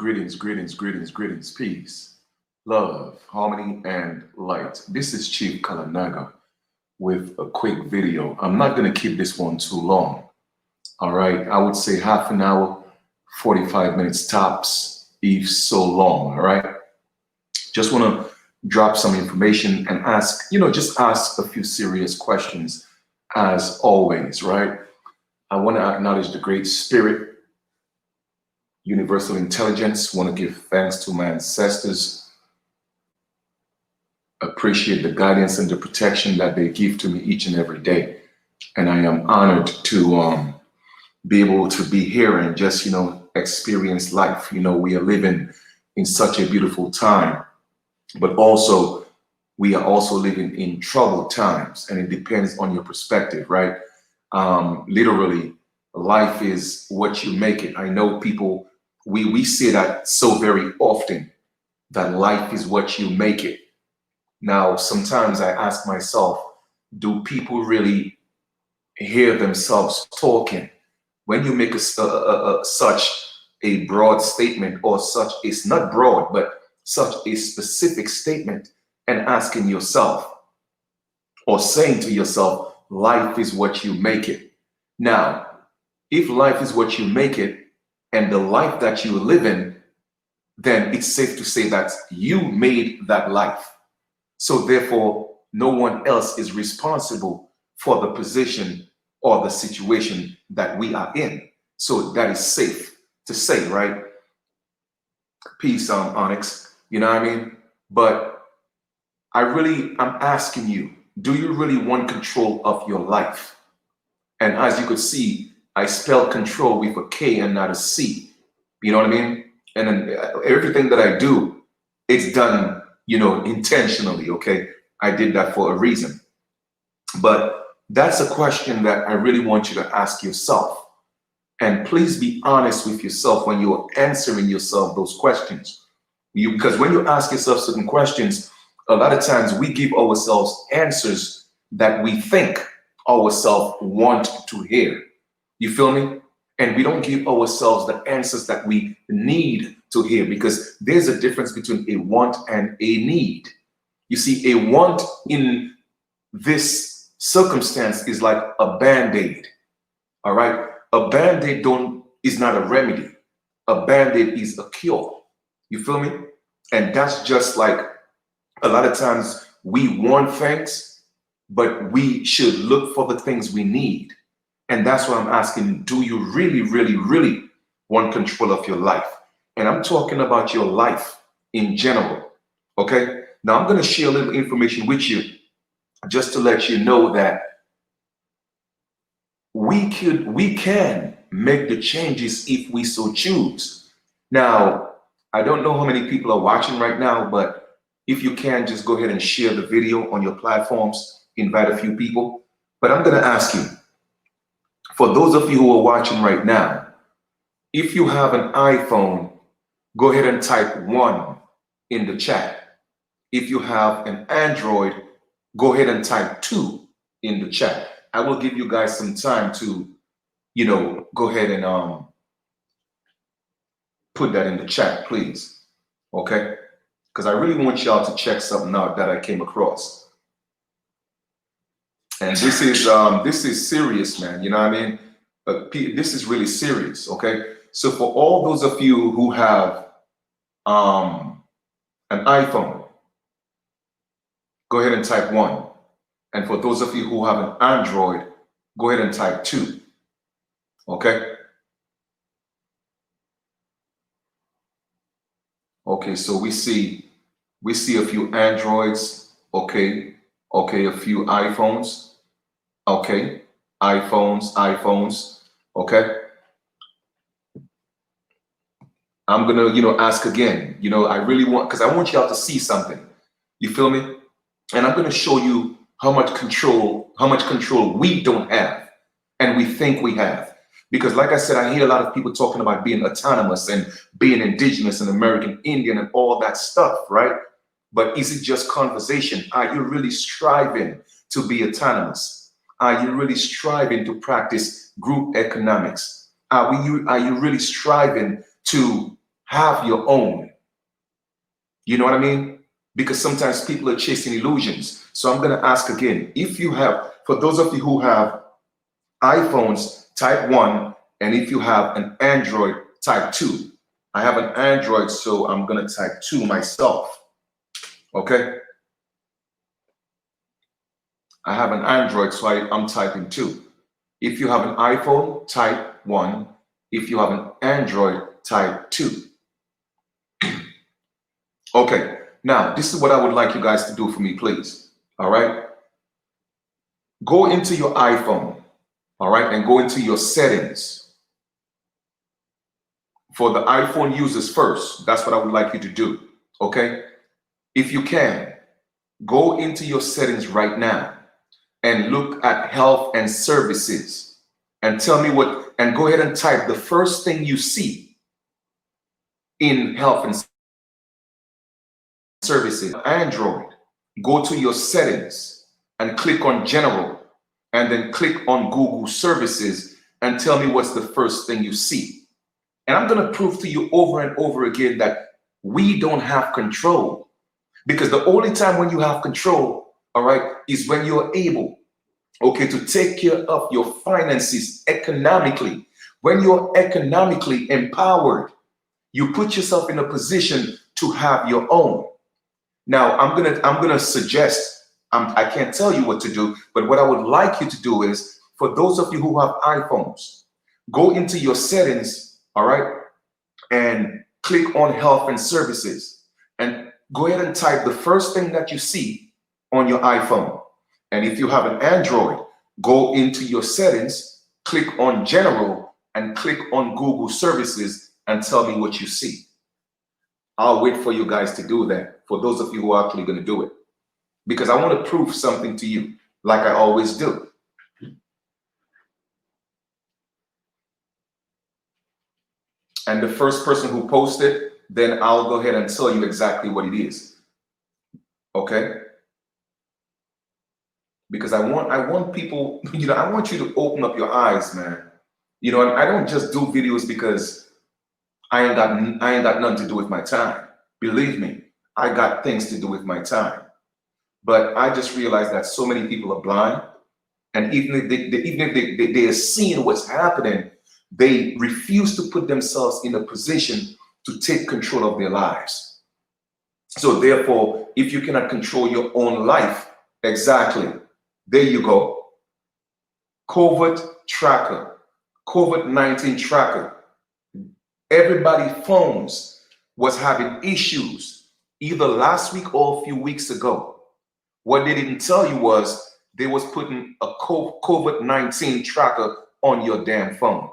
Greetings, peace, love, harmony, and light. This is Chief Kalanaga with a quick video. I'm not going to keep this one too long. All right, I would say half an hour, 45 minutes tops, if so long. All right, just want to drop some information and ask, just ask a few serious questions as always, right? I want to acknowledge the great spirit, universal intelligence. Want to give thanks to my ancestors. Appreciate the guidance and the protection that they give to me each and every day. And I am honored to be able to be here and just, experience life. We are living in such a beautiful time, but also we are also living in troubled times, and it depends on your perspective, right? Literally, life is what you make it. I know people, we say that so very often, that life is what you make it. Now, sometimes I ask myself, do people really hear themselves talking? When you make such a broad statement, or such, it's not broad, but such a specific statement, and asking yourself or saying to yourself, life is what you make it. Now, if life is what you make it, and the life that you live in, then it's safe to say that you made that life. So therefore, no one else is responsible for the position or the situation that we are in. So that is safe to say, right? Peace, Onyx, you know what I mean? But I'm asking you, do you really want control of your life? And as you could see, I spell control with a K and not a C. You know what I mean? And then everything that I do, it's done, intentionally, okay? I did that for a reason. But that's a question that I really want you to ask yourself. And please be honest with yourself when you're answering yourself those questions. Because when you ask yourself certain questions, a lot of times we give ourselves answers that we think ourselves want to hear. You feel me? And we don't give ourselves the answers that we need to hear, because there's a difference between a want and a need. You see, a want in this circumstance is like a band-aid. All right? A band-aid is not a remedy. A band-aid is a cure. You feel me? And that's just like a lot of times we want things, but we should look for the things we need. And that's why I'm asking, do you really, really, really want control of your life? And I'm talking about your life in general, okay? Now I'm going to share a little information with you just to let you know that we can make the changes if we so choose. Now, I don't know how many people are watching right now, but if you can, just go ahead and share the video on your platforms, invite a few people. But I'm going to ask you, for those of you who are watching right now, if you have an iPhone, go ahead and type 1 in the chat. If you have an Android, go ahead and type 2 in the chat. I will give you guys some time to, go ahead and put that in the chat, please. Okay? Because I really want y'all to check something out that I came across. And this is serious, man. You know what I mean? This is really serious, okay? So for all those of you who have an iPhone, go ahead and type 1. And for those of you who have an Android, go ahead and type 2. Okay? Okay, so we see a few Androids, okay, a few iPhones, okay, iPhones, okay. I'm gonna, ask again, I really want, because I want y'all to see something. You feel me? And I'm gonna show you how much control we don't have and we think we have. Because like I said, I hear a lot of people talking about being autonomous and being indigenous and American Indian and all that stuff, right? But is it just conversation? Are you really striving to be autonomous? Are you really striving to practice group economics? Are you really striving to have your own. You know what I mean? Because sometimes people are chasing illusions. So I'm going to ask again, if you have, for those of you who have iPhones, type 1, and if you have an Android, type 2. I have an Android, so I'm going to type 2 myself. Okay? I have an Android, so I'm typing 2. If you have an iPhone, type 1. If you have an Android, type 2. Okay, now this is what I would like you guys to do for me, please. All right? Go into your iPhone, all right, and go into your settings. For the iPhone users first, that's what I would like you to do. Okay? If you can, go into your settings right now and look at health and services and tell me what, and go ahead and type the first thing you see in health and services. Android, go to your settings and click on general and then click on Google services and tell me what's the first thing you see. And I'm going to prove to you over and over again that we don't have control, because the only time when you have control, all right, is when you're able, okay, to take care of your finances economically. When you're economically empowered, you put yourself in a position to have your own. Now, I'm gonna suggest, I can't tell you what to do, but what I would like you to do is, for those of you who have iPhones, go into your settings, all right, and click on health and services, and go ahead and type the first thing that you see on your iPhone. And if you have an Android, go into your settings, click on general, and click on Google services and tell me what you see. I'll wait for you guys to do that, for those of you who are actually going to do it, because I want to prove something to you, like I always do. And the first person who posted, then I'll go ahead and tell you exactly what it is. Okay? Because I want people, I want you to open up your eyes, man. And I don't just do videos because I ain't got nothing to do with my time. Believe me, I got things to do with my time. But I just realized that so many people are blind, and even if they are seeing what's happening, they refuse to put themselves in a position to take control of their lives. So therefore, if you cannot control your own life, exactly, there you go. COVID tracker, COVID-19 tracker. Everybody's phones was having issues either last week or a few weeks ago. What they didn't tell you was they was putting a COVID-19 tracker on your damn phone.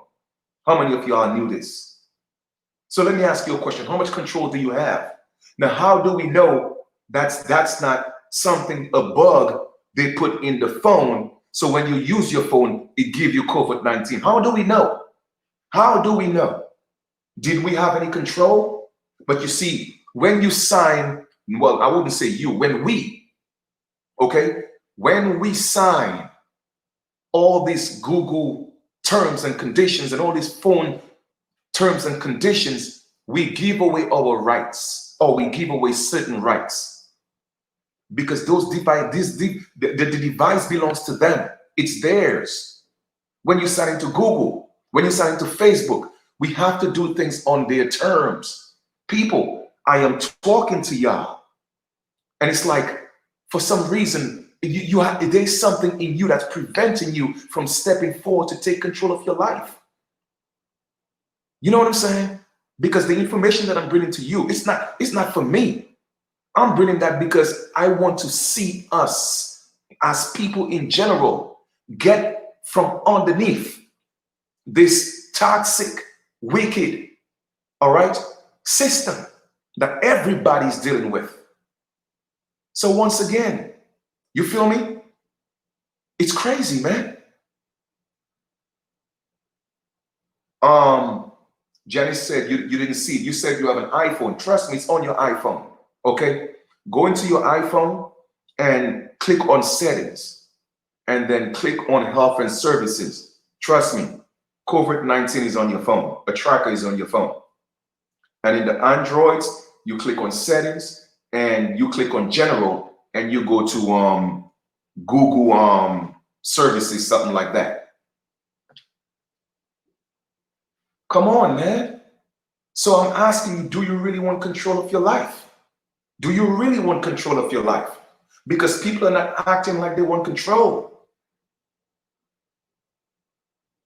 How many of y'all knew this? So let me ask you a question. How much control do you have? Now, how do we know that's not something, a bug they put in the phone, so when you use your phone, it gives you COVID-19? How do we know? How do we know? Did we have any control? But you see, when you sign, well, I wouldn't say you, when we sign all these Google terms and conditions and all these phone terms and conditions, we give away our rights, or we give away certain rights, because those the device belongs to them. It's theirs. When you sign into Google, when you sign into Facebook, we have to do things on their terms. People, I am talking to y'all, and it's like, for some reason, there's something in you that's preventing you from stepping forward to take control of your life. You know what I'm saying? Because the information that I'm bringing to you, it's not for me. I'm bringing that because I want to see us as people in general get from underneath this toxic, wicked, all right, system that everybody's dealing with. So once again, you feel me? It's crazy, man. Janice said you didn't see it. You said you have an iPhone. Trust me, it's on your iPhone. Okay? Go into your iPhone and click on settings, and then click on health and services. Trust me, COVID-19 is on your phone. A tracker is on your phone. And in the Androids, you click on settings and you click on general and you go to Google services, something like that. Come on, man. So I'm asking you, do you really want control of your life? Do you really want control of your life? Because people are not acting like they want control.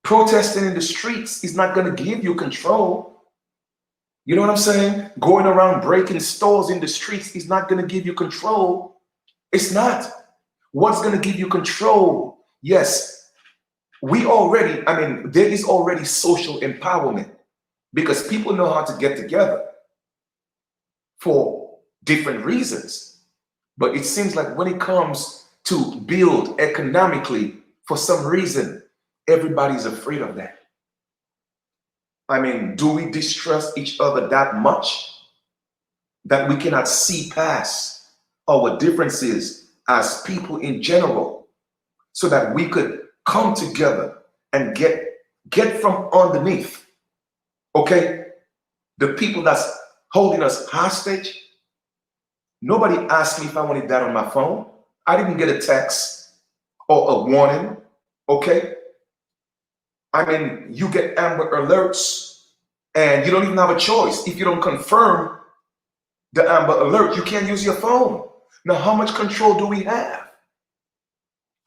Protesting in the streets is not going to give you control. You know what I'm saying? Going around breaking stores in the streets is not going to give you control. It's not. What's going to give you control? Yes, there is already social empowerment because people know how to get together for different reasons. But it seems like when it comes to build economically, for some reason, everybody's afraid of that. I mean, do we distrust each other that much that we cannot see past our differences as people in general so that we could come together and get from underneath, okay? The people that's holding us hostage. Nobody asked me if I wanted that on my phone. I didn't get a text or a warning, okay? I mean, you get Amber Alerts and you don't even have a choice. If you don't confirm the Amber Alert, you can't use your phone. Now, how much control do we have?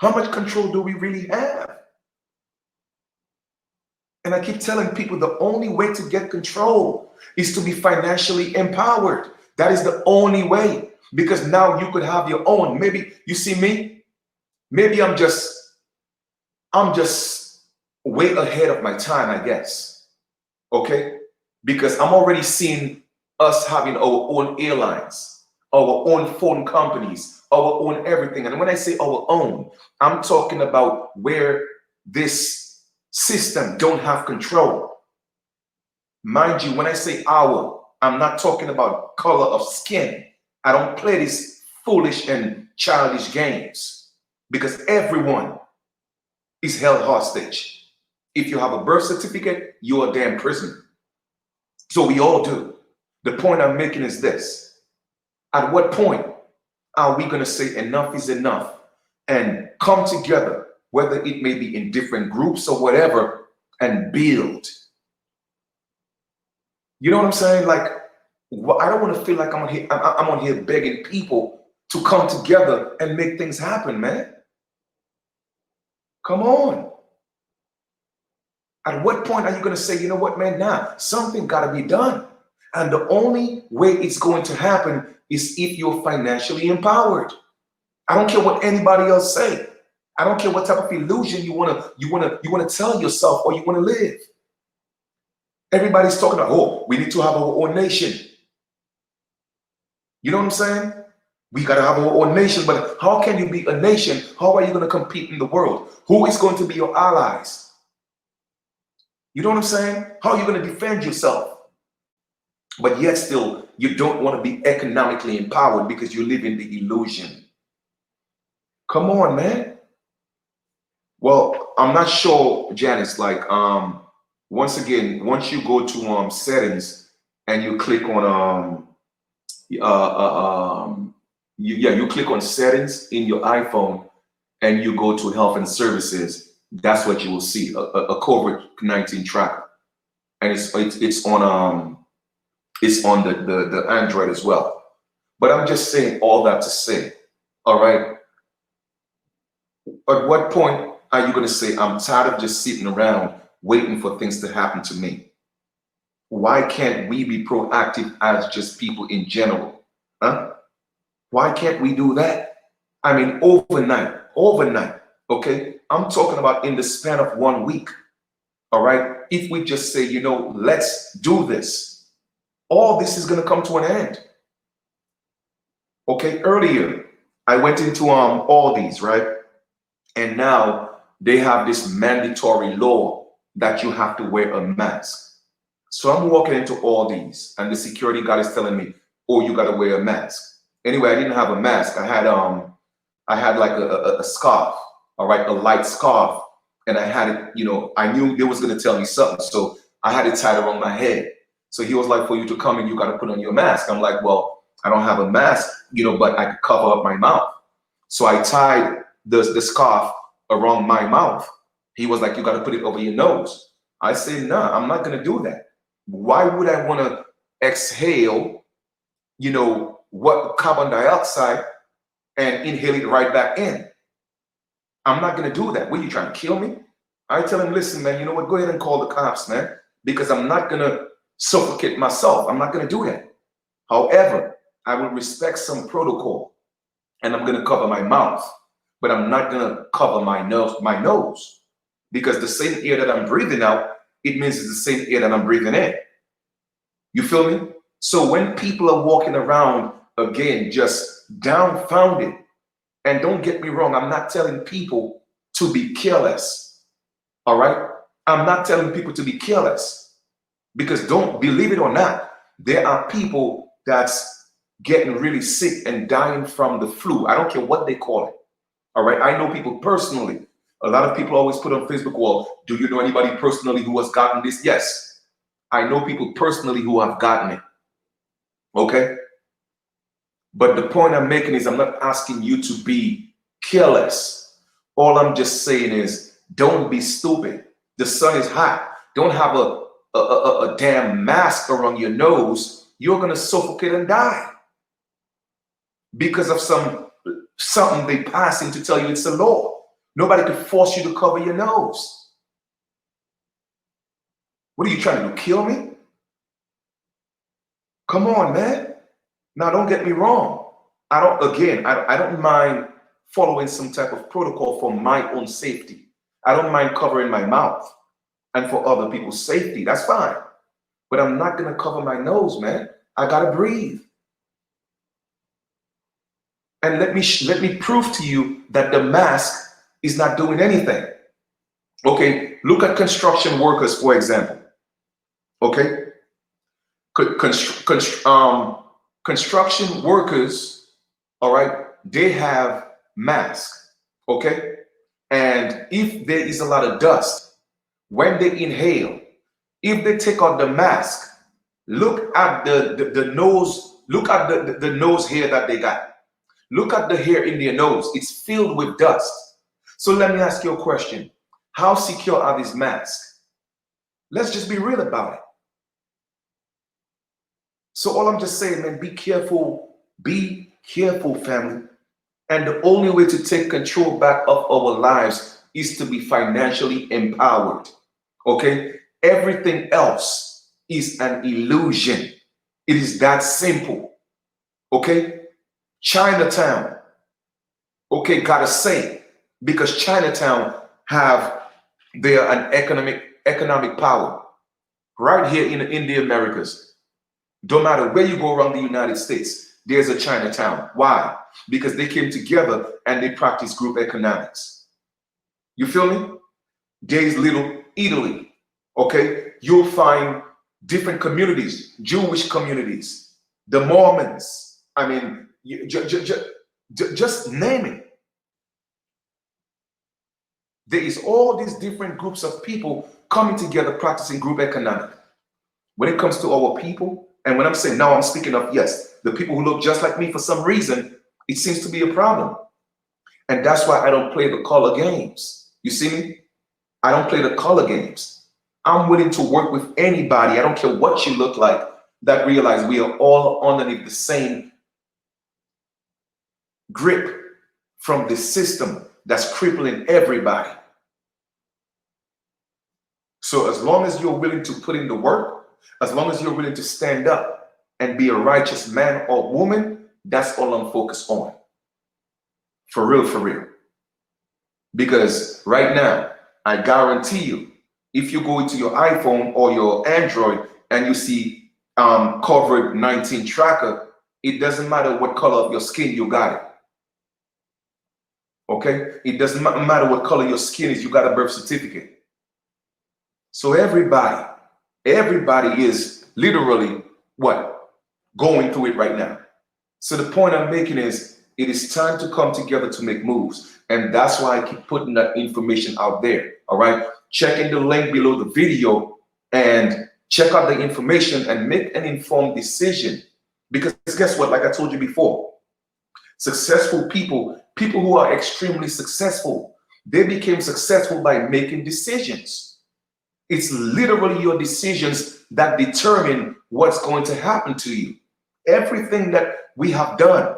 How much control do we really have? And I keep telling people the only way to get control is to be financially empowered. That is the only way, because now you could have your own. Maybe you see me, maybe I'm just way ahead of my time, I guess. Okay? Because I'm already seeing us having our own airlines, our own phone companies, our own everything. And when I say our own, I'm talking about where this system don't have control. Mind you, when I say our, I'm not talking about color of skin. I don't play these foolish and childish games because everyone is held hostage. If you have a birth certificate, you're a damn prisoner. So we all do. The point I'm making is this. At what point are we going to say enough is enough and come together, whether it may be in different groups or whatever, and build? You know what I'm saying? Like, I don't want to feel like I'm on here begging people to come together and make things happen, man. Come on. At what point are you going to say, you know what, man, nah, something got to be done. And the only way it's going to happen is if you're financially empowered. I don't care what anybody else say. I don't care what type of illusion you want to tell yourself or you want to live. Everybody's talking about, oh, we need to have our own nation. You know what I'm saying? We got to have our own nation, but how can you be a nation? How are you going to compete in the world? Who is going to be your allies? You know what I'm saying? How are you going to defend yourself? But yet still, you don't want to be economically empowered because you live in the illusion. Come on, man. Well, I'm not sure, Janice, like, once again, once you go to settings and you click on you click on settings in your iPhone and you go to health and services, that's what you will see, a COVID-19 tracker. And it's on the Android as well. But I'm just saying all that to say, all right, at what point are you going to say, I'm tired of just sitting around waiting for things to happen to me? Why can't we be proactive as just people in general? Huh? Why can't we do that? I mean, overnight, okay? I'm talking about in the span of 1 week, all right? If we just say, you know, let's do this, all this is going to come to an end. Okay, earlier, I went into Aldi's, right? And now they have this mandatory law that you have to wear a mask. So I'm walking into Aldi's and the security guard is telling me, oh, you got to wear a mask. Anyway, I didn't have a mask. I had like a scarf, all right, a light scarf. And I had it, you know, I knew they was going to tell me something. So I had it tied around my head. So he was like, for you to come in, you got to put on your mask. I'm like, well, I don't have a mask, but I could cover up my mouth. So I tied the scarf around my mouth. He was like, you got to put it over your nose. I said, nah, I'm not going to do that. Why would I want to exhale, what carbon dioxide and inhale it right back in? I'm not going to do that. What, are you trying to kill me? I tell him, listen, man, you know what? Go ahead and call the cops, man, because I'm not going to suffocate myself. I'm not going to do that. However, I will respect some protocol and I'm going to cover my mouth, but I'm not going to cover my nose, because the same air that I'm breathing out, it means it's the same air that I'm breathing in. You feel me? So when people are walking around, again, just dumbfounded, and don't get me wrong, I'm not telling people to be careless. All right? I'm not telling people to be careless, because don't believe it or not, there are people that's getting really sick and dying from the flu. I don't care what they call it. All right? I know people personally. A lot of people always put on Facebook, well, do you know anybody personally who has gotten this? Yes. I know people personally who have gotten it. Okay? But the point I'm making is I'm not asking you to be careless. All I'm just saying is don't be stupid. The sun is hot. Don't have a damn mask around your nose. You're going to suffocate and die because of something they passing to tell you it's a law. Nobody could force you to cover your nose. What are you trying to do? Kill me? Come on, man. Now, don't get me wrong. I don't mind following some type of protocol for my own safety. I don't mind covering my mouth and for other people's safety. That's fine. But I'm not going to cover my nose, man. I got to breathe. And let me prove to you that the mask is not doing anything. Okay, look at construction workers, for example. Okay, construction workers, all right, they have masks, okay? And if there is a lot of dust, when they inhale, if they take out the mask, look at the nose, look at the nose hair that they got. Look at the hair in their nose. It's filled with dust. So let me ask you a question. How secure are these masks? Let's just be real about it. So all I'm just saying, man, be careful, family. And the only way to take control back of our lives is to be financially empowered. Okay? Everything else is an illusion. It is that simple. Okay? Chinatown, okay, gotta say, because Chinatown they're an economic power right here in the Americas. Don't matter where you go around the United States, there's a Chinatown. Why? Because they came together and they practice group economics. You feel me? There's Little Italy. Okay, you'll find different communities, Jewish communities, the Mormons. I mean, just name it. There is all these different groups of people coming together practicing group economic. When it comes to our people, and when I'm saying now, I'm speaking of, yes, the people who look just like me, for some reason, it seems to be a problem. And that's why I don't play the color games. You see me? I don't play the color games. I'm willing to work with anybody. I don't care what you look like, that realize we are all underneath the same grip from the system that's crippling everybody. So as long as you're willing to put in the work, as long as you're willing to stand up and be a righteous man or woman, that's all I'm focused on. For real, for real. Because right now, I guarantee you, if you go into your iPhone or your Android and you see COVID-19 tracker, it doesn't matter what color of your skin you got it. Okay? It doesn't matter what color your skin is, you got a birth certificate. So everybody is literally what? Going through it right now. So the point I'm making is it is time to come together to make moves. And that's why I keep putting that information out there. All right? Check in the link below the video and Check out the information and make an informed decision. Because guess what? Like I told you before, successful people, people who are extremely successful, they became successful by making decisions. It's literally your decisions that determine what's going to happen to you. Everything that we have done,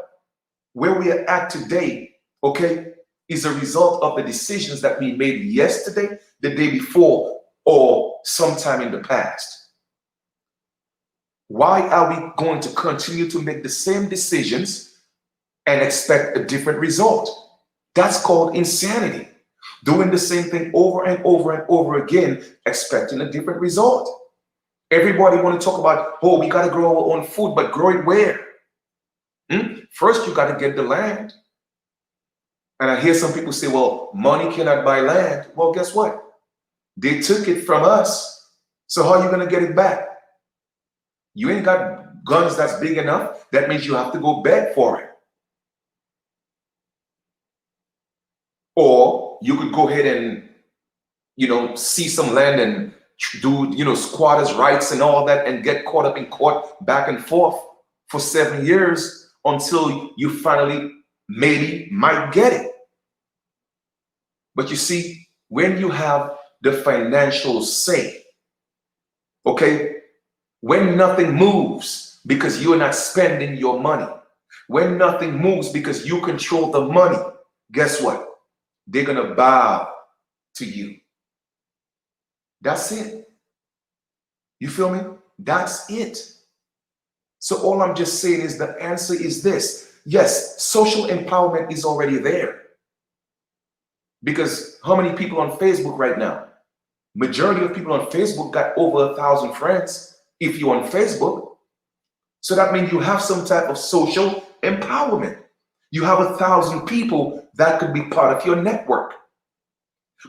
where we are at today, okay, is a result of the decisions that we made yesterday, the day before, or sometime in the past. Why are we going to continue to make the same decisions and expect a different result? That's called insanity. Doing the same thing over and over and over again, expecting a different result. Everybody want to talk about, oh, we got to grow our own food, but grow it where? First, you got to get the land. And I hear some people say, well, money cannot buy land. Well, guess what? They took it from us. So how are you going to get it back? You ain't got guns that's big enough. That means you have to go beg for it. Or you could go ahead and, see some land and do, squatters' rights and all that and get caught up in court back and forth for 7 years until you finally maybe might get it. But you see, when you have the financial say, okay, when nothing moves because you're not spending your money, when nothing moves because you control the money, guess what? They're going to bow to you. That's it. You feel me? That's it. So all I'm just saying is the answer is this. Yes, social empowerment is already there. Because how many people on Facebook right now? Majority of people on Facebook got over 1,000 friends if you're on Facebook. So that means you have some type of social empowerment. You have 1,000 people that could be part of your network.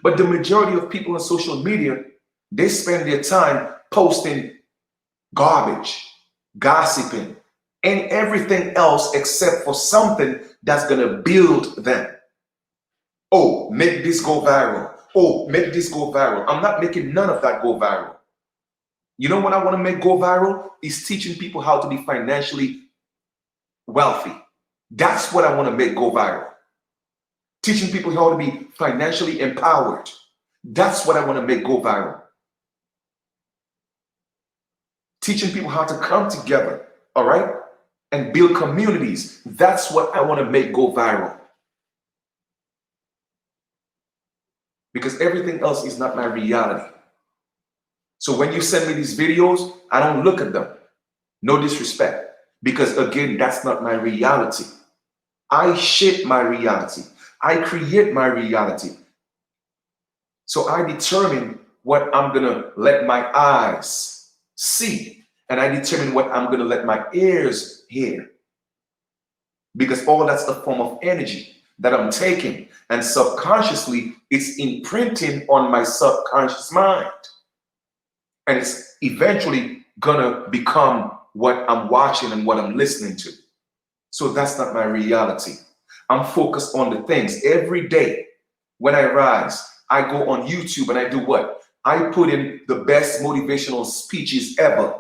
But the majority of people on social media, they spend their time posting garbage, gossiping, and everything else except for something that's going to build them. Oh, make this go viral. Oh, make this go viral. I'm not making none of that go viral. You know what I want to make go viral? Is teaching people how to be financially wealthy. That's what I want to make go viral. Teaching people how to be financially empowered. That's what I want to make go viral. Teaching people how to come together, all right, and build communities. That's what I want to make go viral. Because everything else is not my reality. So when you send me these videos, I don't look at them. No disrespect. Because again, that's not my reality. I shape my reality. I create my reality. So I determine what I'm going to let my eyes see. And I determine what I'm going to let my ears hear. Because all that's a form of energy that I'm taking. And subconsciously, it's imprinting on my subconscious mind. And it's eventually gonna become what I'm watching and what I'm listening to. So that's not my reality. I'm focused on the things. Every day when I rise, I go on YouTube and I do what? I put in the best motivational speeches ever.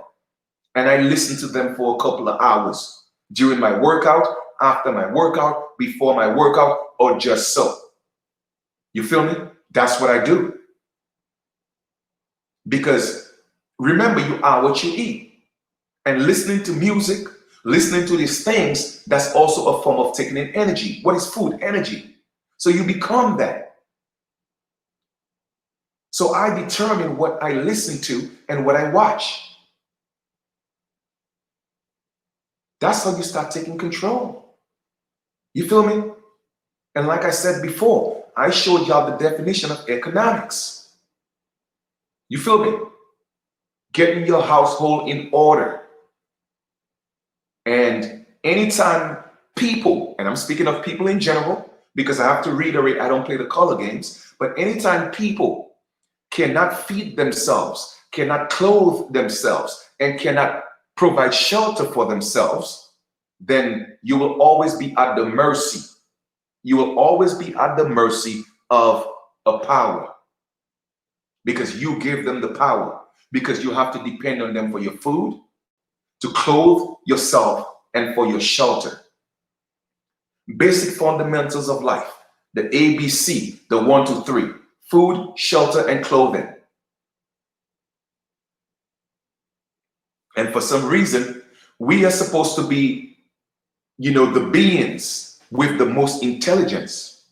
And I listen to them for a couple of hours during my workout, after my workout, before my workout, or just so. You feel me? That's what I do. Because remember, you are what you eat. And listening to music, listening to these things, that's also a form of taking in energy. What is food? Energy. So you become that. So I determine what I listen to and what I watch. That's how you start taking control. You feel me? And like I said before, I showed y'all the definition of economics. You feel me? Getting your household in order. And anytime people, and I'm speaking of people in general, because I have to reiterate, I don't play the color games, but anytime people cannot feed themselves, cannot clothe themselves, and cannot provide shelter for themselves, then you will always be at the mercy. You will always be at the mercy of a power because you give them the power. because you have to depend on them for your food, to clothe yourself, and for your shelter. Basic fundamentals of life, the ABC, the 1, 2, 3: food, shelter, and clothing. And for some reason, we are supposed to be, the beings with the most intelligence,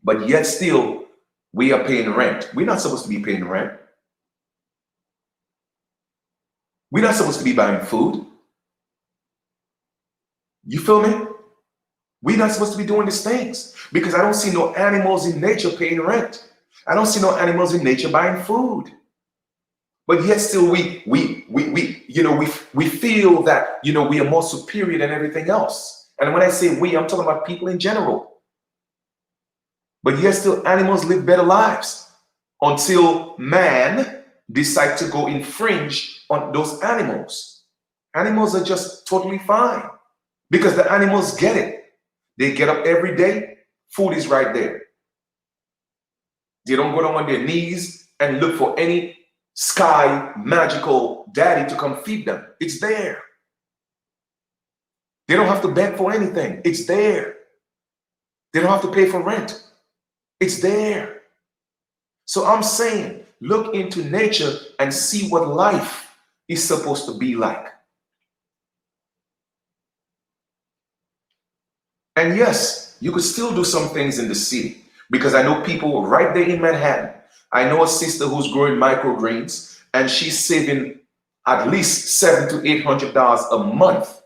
but yet still we are paying rent. We're not supposed to be paying rent. We're not supposed to be buying food. You feel me? We're not supposed to be doing these things because I don't see no animals in nature paying rent. I don't see no animals in nature buying food. But yet still we feel that, we are more superior than everything else. And when I say we, I'm talking about people in general. But yet still animals live better lives until man decides to go infringe on those animals. Animals are just totally fine because the animals get it. They get up every day, food is right there. They don't go down on their knees and look for any sky magical daddy to come feed them. It's there. They don't have to beg for anything. It's there. They don't have to pay for rent. It's there. So I'm saying, look into nature and see what life is supposed to be like. And yes, you could still do some things in the city because I know people right there in Manhattan. I know a sister who's growing microgreens and she's saving at least $700 to $800 a month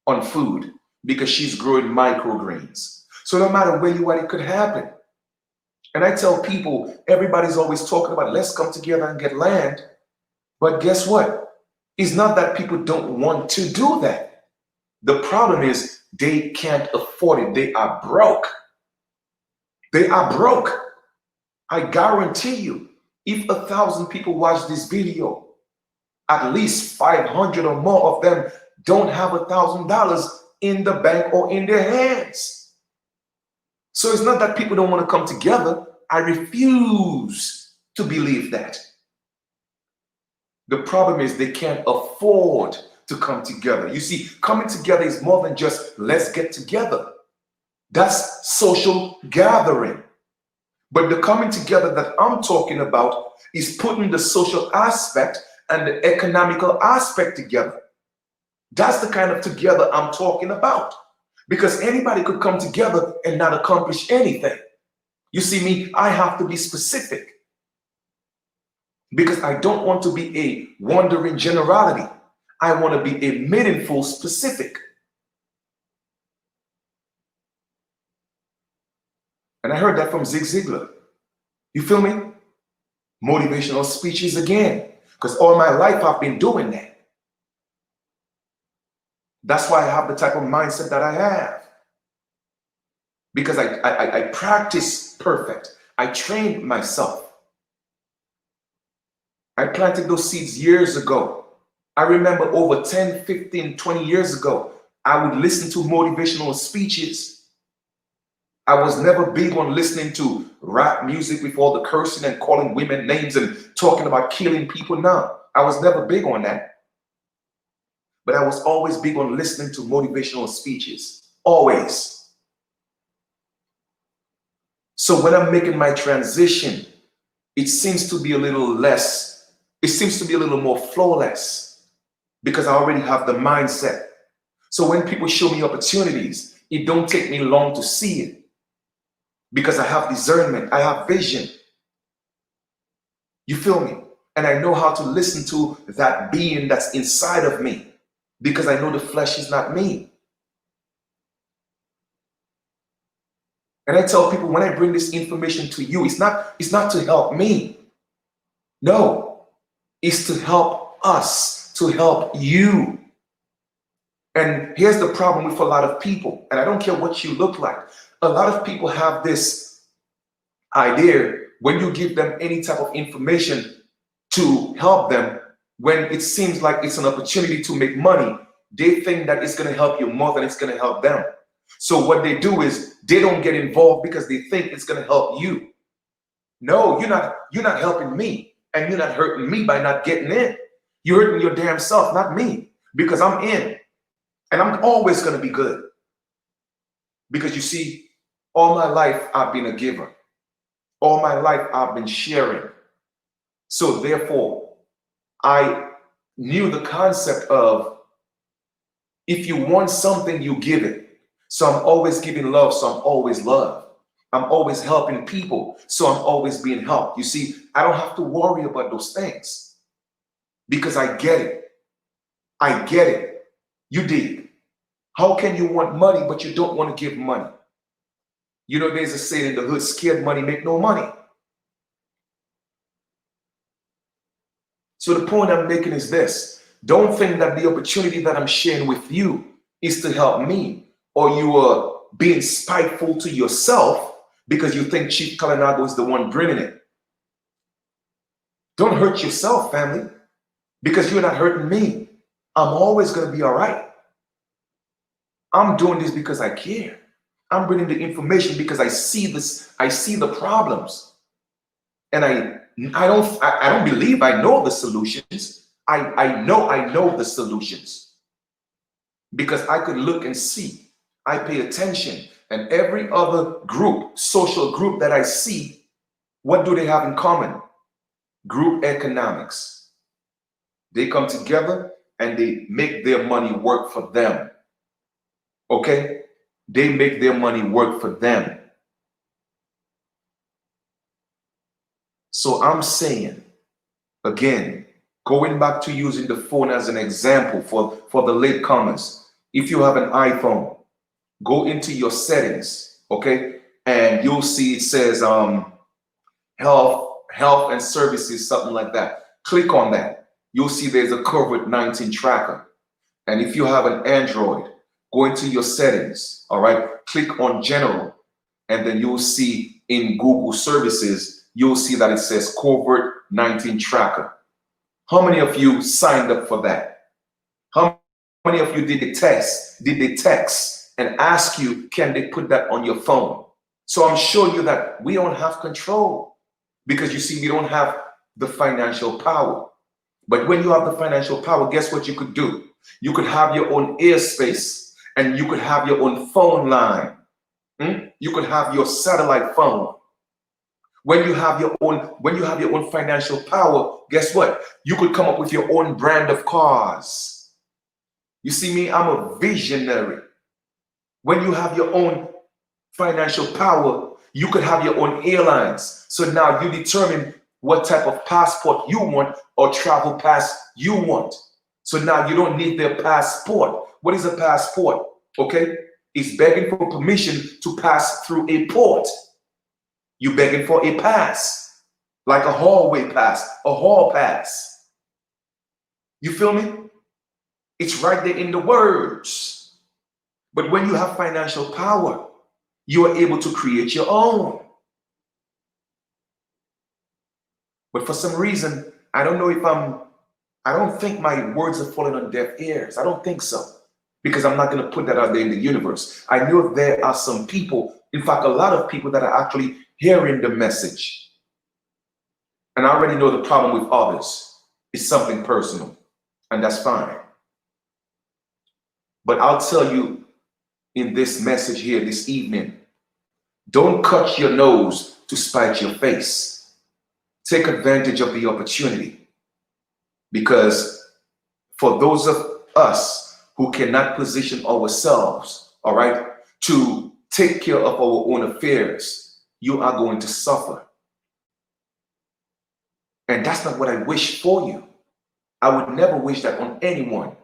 on food because she's growing microgreens. So no matter where you are, it could happen. And I tell people, everybody's always talking about let's come together and get land. But guess what? It's not that people don't want to do that. The problem is they can't afford it. They are broke. They are broke. I guarantee you, if 1,000 people watch this video, at least 500 or more of them don't have $1,000 in the bank or in their hands. So it's not that people don't want to come together. I refuse to believe that. The problem is they can't afford to come together. You see, coming together is more than just let's get together. That's social gathering. But the coming together that I'm talking about is putting the social aspect and the economical aspect together. That's the kind of together I'm talking about. Because anybody could come together and not accomplish anything. You see me, I have to be specific. Because I don't want to be a wandering generality. I want to be a meaningful specific. And I heard that from Zig Ziglar. You feel me? Motivational speeches again. Because all my life I've been doing that. That's why I have the type of mindset that I have. Because I practice perfect. I trained myself. I planted those seeds years ago. I remember over 10, 15, 20 years ago, I would listen to motivational speeches. I was never big on listening to rap music with all the cursing and calling women names and talking about killing people. No, I was never big on that. But I was always big on listening to motivational speeches. Always. So when I'm making my transition, it seems to be a little less, it seems to be a little more flawless because I already have the mindset. So when people show me opportunities, it don't take me long to see it because I have discernment, I have vision. You feel me? And I know how to listen to that being that's inside of me because I know the flesh is not me. And I tell people when I bring this information to you, it's not to help me. No, it's to help us, to help you. And here's the problem with a lot of people, and I don't care what you look like. A lot of people have this idea when you give them any type of information to help them, when it seems like it's an opportunity to make money, they think that it's going to help you more than it's going to help them. So what they do is they don't get involved because they think it's going to help you. No, you're not helping me. and you're not hurting me by not getting in. You're hurting your damn self, not me, because I'm in. And I'm always going to be good. Because you see, all my life I've been a giver. All my life I've been sharing. So therefore, I knew the concept of if you want something, you give it. So I'm always giving love, so I'm always love. I'm always helping people, so I'm always being helped. You see, I don't have to worry about those things because I get it. I get it. You dig. How can you want money, but you don't want to give money? You know, there's a saying in the hood, scared money make no money. So the point I'm making is this. Don't think that the opportunity that I'm sharing with you is to help me, or you are being spiteful to yourself because you think Chief Kalinago is the one bringing it. Don't hurt yourself, family, because you're not hurting me. I'm always going to be all right. I'm doing this because I care. I'm bringing the information because I see this. I see the problems, and I don't believe I know the solutions. I know the solutions because I could look and see. I pay attention, and every other group, social group that I see, what do they have in common? Group economics. They come together and they make their money work for them. Okay? They make their money work for them. So I'm saying, again, going back to using the phone as an example for the latecomers. If you have an iPhone, go into your settings, okay? And you'll see it says health and services, something like that. Click on that. You'll see there's a COVID-19 tracker. And if you have an Android, go into your settings, all right? Click on general, and then you'll see in Google services, you'll see that it says COVID-19 tracker. How many of you signed up for that? How many of you did the test? Did they text and ask you, can they put that on your phone? So I'm showing you that we don't have control because you see, we don't have the financial power. But when you have the financial power, guess what you could do? You could have your own airspace and you could have your own phone line. You could have your satellite phone. When you have your own financial power, guess what? You could come up with your own brand of cars. You see me, I'm a visionary. When you have your own financial power, you could have your own airlines. So now you determine what type of passport you want or travel pass you want. So now you don't need their passport. What is a passport? Okay, it's begging for permission to pass through a port. You begging for a pass, like a hallway pass, a hall pass. You feel me? It's right there in the words. But when you have financial power, you are able to create your own. But for some reason, I don't think my words are falling on deaf ears. I don't think so. Because I'm not going to put that out there in the universe. I know there are some people, in fact, a lot of people that are actually hearing the message. And I already know the problem with others is something personal, and that's fine. But I'll tell you in this message here this evening, don't cut your nose to spite your face. Take advantage of the opportunity. Because for those of us who cannot position ourselves, all right, to take care of our own affairs, you are going to suffer. And that's not what I wish for you. I would never wish that on anyone.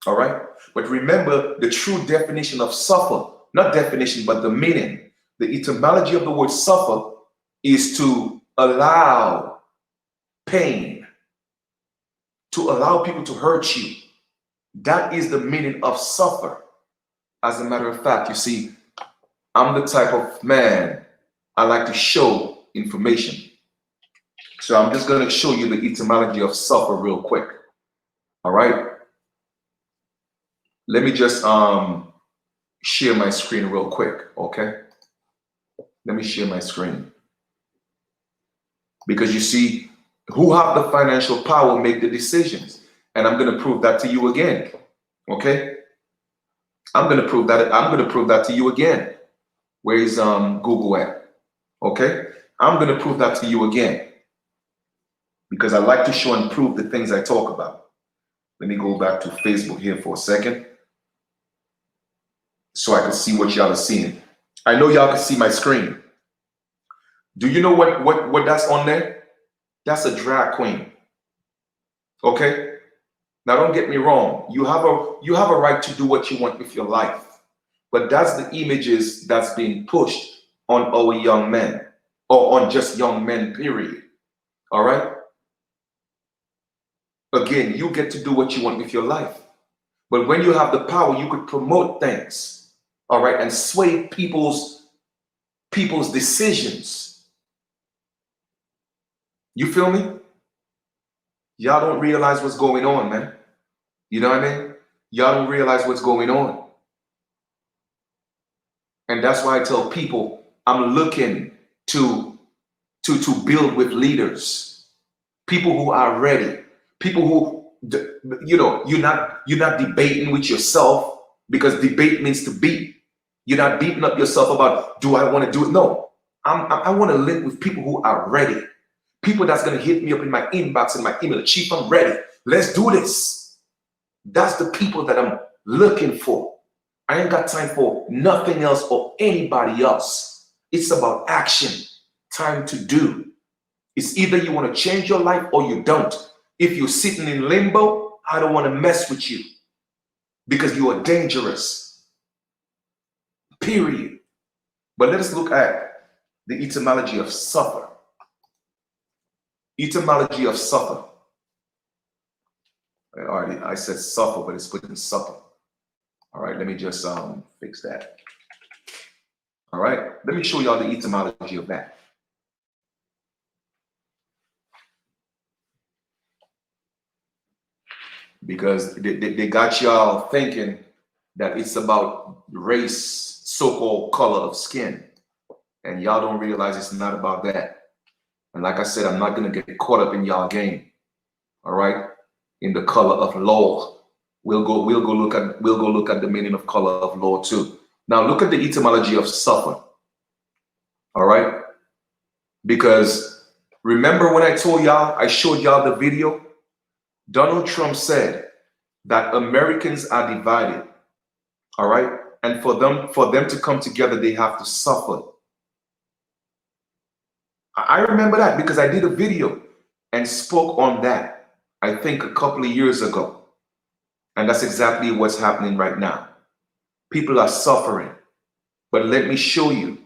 All right. But remember the true definition of suffer, not definition, but the meaning. The etymology of the word suffer is to allow pain, to allow people to hurt you. That is the meaning of suffer. As a matter of fact, you see, I'm the type of man I like to show information. So I'm just going to show you the etymology of suffer real quick. All right. Let me just share my screen real quick. Okay. Let me share my screen. Because you see, who have the financial power make the decisions. And I'm going to prove that to you again. Okay? I'm going to prove that to you again. Where is Google at? Okay? I'm going to prove that to you again. Because I like to show and prove the things I talk about. Let me go back to Facebook here for a second so I can see what y'all are seeing. I know y'all can see my screen. Do you know what that's on there? That's a drag queen. Okay? Now don't get me wrong. You have a right to do what you want with your life. But that's the images that's being pushed on our young men, or on just young men, period. All right? Again, you get to do what you want with your life. But when you have the power, you could promote things, all right, and sway people's decisions. You feel me? Y'all don't realize what's going on, man. You know what I mean? Y'all don't realize what's going on. And that's why I tell people I'm looking to build with leaders, people who are ready, people who, you know, you're not debating with yourself, because debate means to beat. You're not beating up yourself about, do I want to do it? No, I want to link with people who are ready, people that's going to hit me up in my inbox and my email. Chief, I'm ready. Let's do this. That's the people that I'm looking for. I ain't got time for nothing else or anybody else. It's about action. Time to do. It's either you want to change your life or you don't. If you're sitting in limbo, I don't want to mess with you, because you are dangerous. Period. But let us look at the etymology of suffer. Etymology of suffer. I said suffer, but it's put in suffer. All right, let me just fix that. All right, let me show y'all the etymology of that. Because they got y'all thinking that it's about race, so-called color of skin. And y'all don't realize it's not about that. And like I said, I'm not going to get caught up in y'all game. All right, in the color of law. We'll go look at the meaning of color of law too. Now look at the etymology of suffer. All right? Because remember when I told y'all, I showed y'all the video? Donald Trump said that Americans are divided. All right? And for them to come together, they have to suffer. I remember that because I did a video and spoke on that, I think a couple of years ago. And that's exactly what's happening right now. People are suffering. But let me show you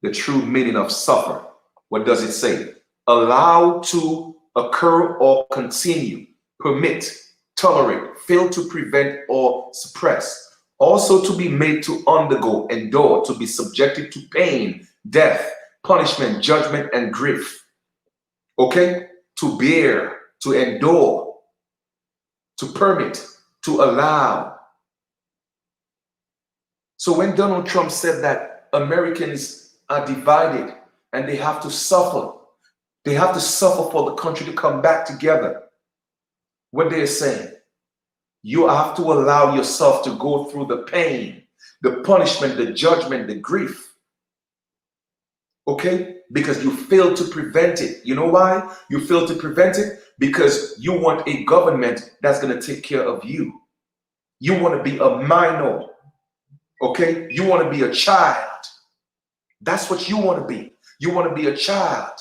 the true meaning of suffer. What does it say? Allow to occur or continue, permit, tolerate, fail to prevent or suppress. Also to be made to undergo, endure, to be subjected to pain, death, punishment, judgment, and grief. Okay? To bear, to endure, to permit, to allow. So when Donald Trump said that Americans are divided and they have to suffer for the country to come back together, what they're saying, you have to allow yourself to go through the pain, the punishment, the judgment, the grief. Okay? Because you failed to prevent it. You know why you failed to prevent it? Because you want a government that's going to take care of you. You want to be a minor. Okay? You want to be a child. That's what you want to be. You want to be a child.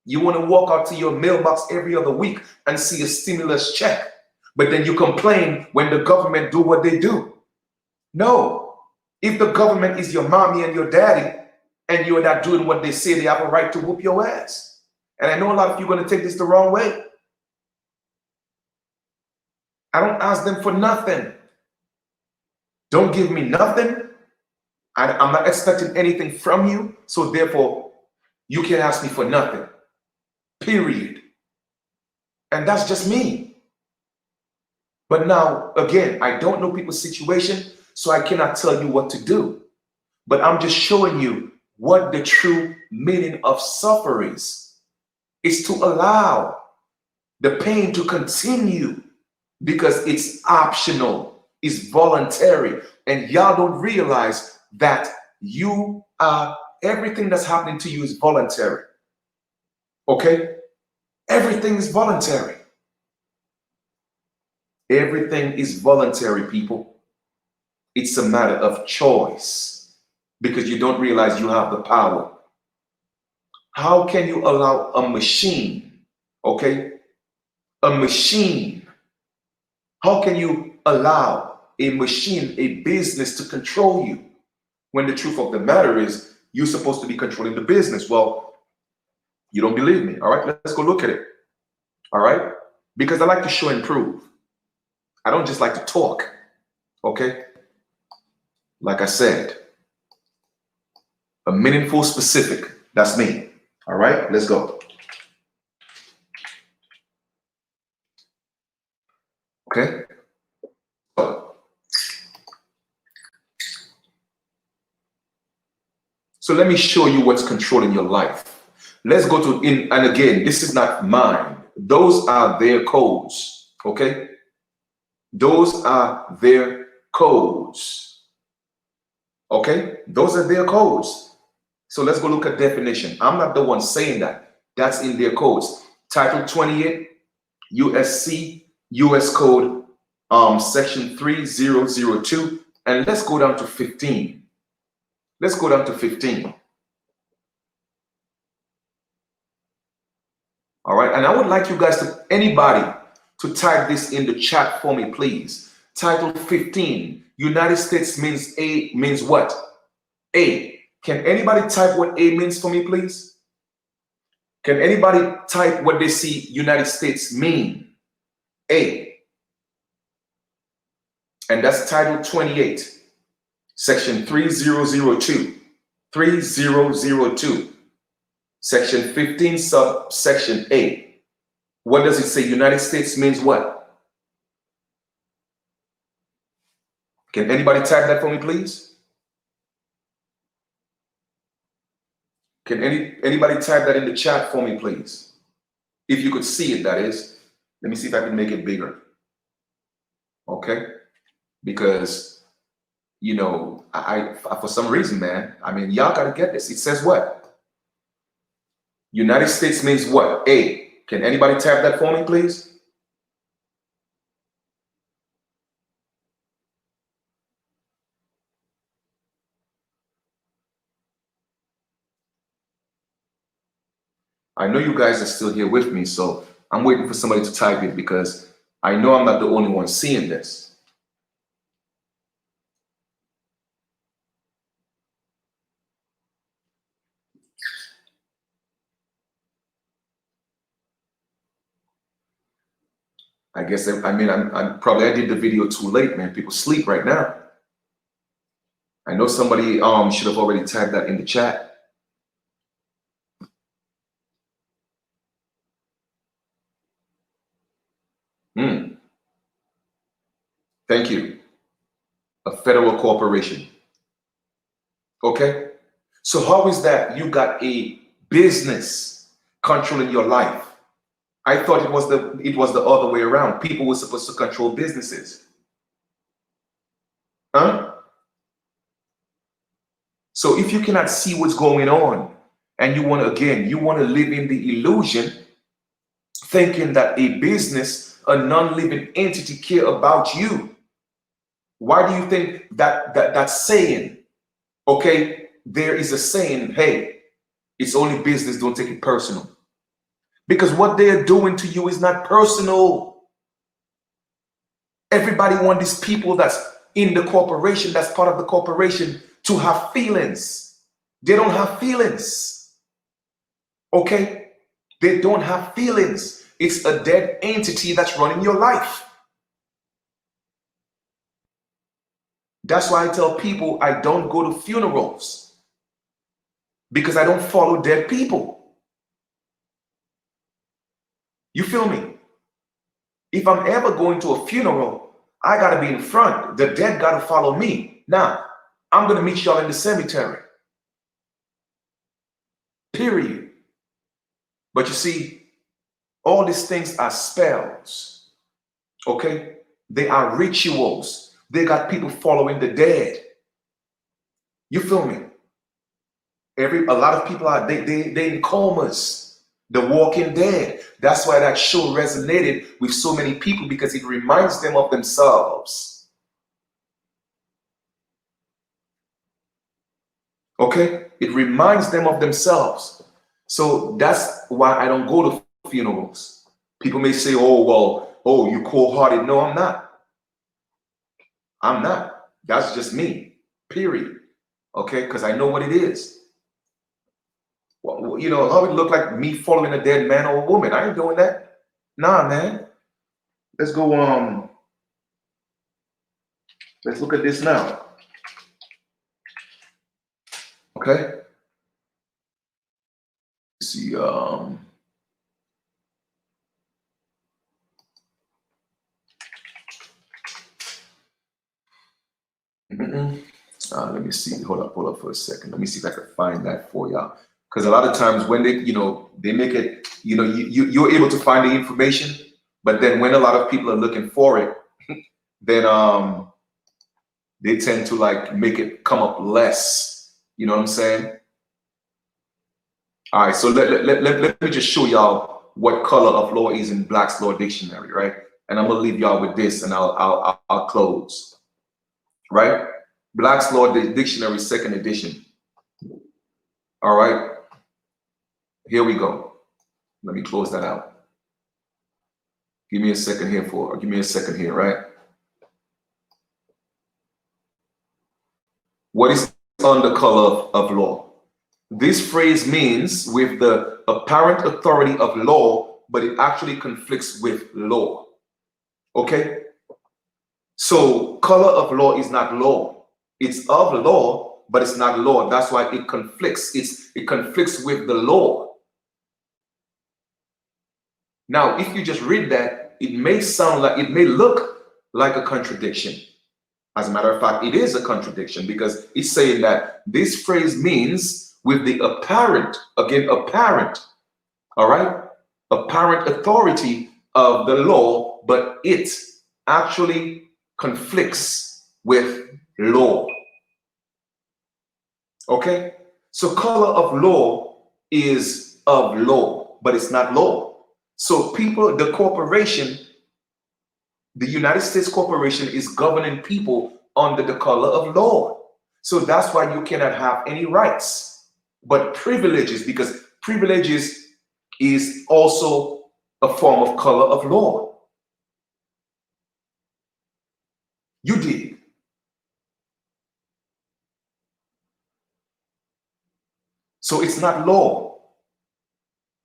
You want to walk out to your mailbox every other week and see a stimulus check. But then you complain when the government do what they do. No. If the government is your mommy and your daddy and you're not doing what they say, they have a right to whoop your ass. And I know a lot of you are going to take this the wrong way. I don't ask them for nothing. Don't give me nothing. I'm not expecting anything from you. So therefore, you can't ask me for nothing. Period. And that's just me. But now, again, I don't know people's situation, so I cannot tell you what to do. But I'm just showing you what the true meaning of suffer is. It's to allow the pain to continue because it's optional, it's voluntary. And y'all don't realize that you are, everything that's happening to you is voluntary. Okay? Everything is voluntary. Everything is voluntary, people. It's a matter of choice because you don't realize you have the power. How can you allow a machine, okay? A machine. How can you allow a machine, a business to control you when the truth of the matter is you're supposed to be controlling the business? Well, you don't believe me. All right, let's go look at it. All right, because I like to show and prove. I don't just like to talk. Okay, like I said, a meaningful specific. That's me. All right, let's go. Okay. So let me show you what's controlling your life. Let's go to in, and again, this is not mine. Those are their codes. Okay. Those are their codes. Okay. Those are their codes. So let's go look at definition. I'm not the one saying that. That's in their codes. Title 28, USC, US Code, section 3002. And let's go down to 15. Let's go down to 15. All right. And I would like you guys to, anybody, to type this in the chat for me, please. Title 15, United States means A, means what? A. Can anybody type what A means for me, please? Can anybody type what they see United States mean? A. And that's title 28, section 3002. 3002. Section 15, subsection A. What does it say? United States means what? Can anybody type that for me, please? Can anybody type that in the chat for me, please? If you could see it, that is. Let me see if I can make it bigger. Okay? Because, you know, I for some reason, man, I mean, y'all got to get this. It says what? United States means what? A. Can anybody type that for me, please? I know you guys are still here with me, so I'm waiting for somebody to type it because I know I'm not the only one seeing this. I guess, I mean, I'm probably, I did the video too late, man. People sleep right now. I know somebody should have already typed that in the chat. Thank you. A federal corporation. Okay. So how is that you got a business controlling your life? I thought it was the other way around. People were supposed to control businesses. Huh? So if you cannot see what's going on and you want to, again, you want to live in the illusion thinking that a business, a non-living entity care about you. Why do you think that saying, okay, there is a saying, hey, it's only business, don't take it personal. Because what they're doing to you is not personal. Everybody wants these people that's in the corporation, that's part of the corporation, to have feelings. They don't have feelings. Okay? They don't have feelings. It's a dead entity that's running your life. That's why I tell people I don't go to funerals, because I don't follow dead people. You feel me? If I'm ever going to a funeral, I got to be in front. The dead got to follow me. Now, I'm going to meet y'all in the cemetery. Period. But you see, all these things are spells, okay? They are rituals. They got people following the dead. You feel me? A lot of people are they in comas, the walking dead. That's why that show resonated with so many people, because it reminds them of themselves. Okay? It reminds them of themselves. So that's why I don't go to funerals. People may say, oh, well, oh, you cold-hearted. No, I'm not. I'm not. That's just me, period. Okay? Because I know what it is. Well, you know, how it look like me following a dead man or a woman. I ain't doing that. Nah, man. Let's go, let's look at this now. Okay? Let's see, let me see. Hold up for a second. Let me see if I can find that for y'all. Because a lot of times when they, you know, they make it, you know, you're able to find the information, but then when a lot of people are looking for it, then they tend to like make it come up less. You know what I'm saying? All right, so let me just show y'all what color of law is in Black's Law Dictionary, right? And I'm gonna leave y'all with this, and I'll close, right? Black's Law Dictionary, second edition. All right, here we go. Let me close that out. Give me a second here, right? What is on the color of law? This phrase means with the apparent authority of law, but it actually conflicts with law. Okay? So color of law is not law. It's of law, but it's not law. That's why it conflicts. It conflicts with the law. Now, if you just read that, it may look like a contradiction. As a matter of fact, it is a contradiction, because it's saying that this phrase means with the apparent, again, apparent, all right, apparent authority of the law, but it actually conflicts with law. Okay? So color of law is of law, but it's not law. So people, the corporation, the United States corporation is governing people under the color of law. So that's why you cannot have any rights, but privileges, because privileges is also a form of color of law. You did. So it's not law.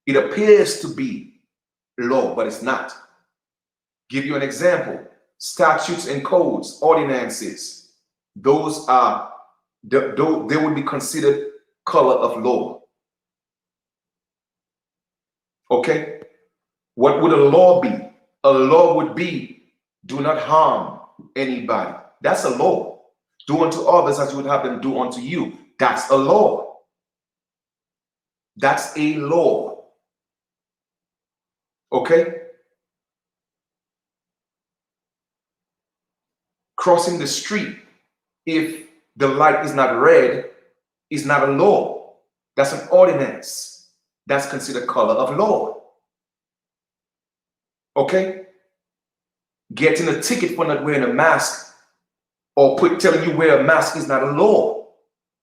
It appears to be law, but it's not. Give you an example. Statutes and codes, ordinances, those are, they would be considered color of law. Okay? What would a law be? A law would be, do not harm anybody. That's a law. Do unto others as you would have them do unto you. That's a law. That's a law. Okay? Crossing the street, if the light is not red, is not a law. That's an ordinance. That's considered color of law. Okay? Getting a ticket for not wearing a mask, or telling you wear a mask, is not a law.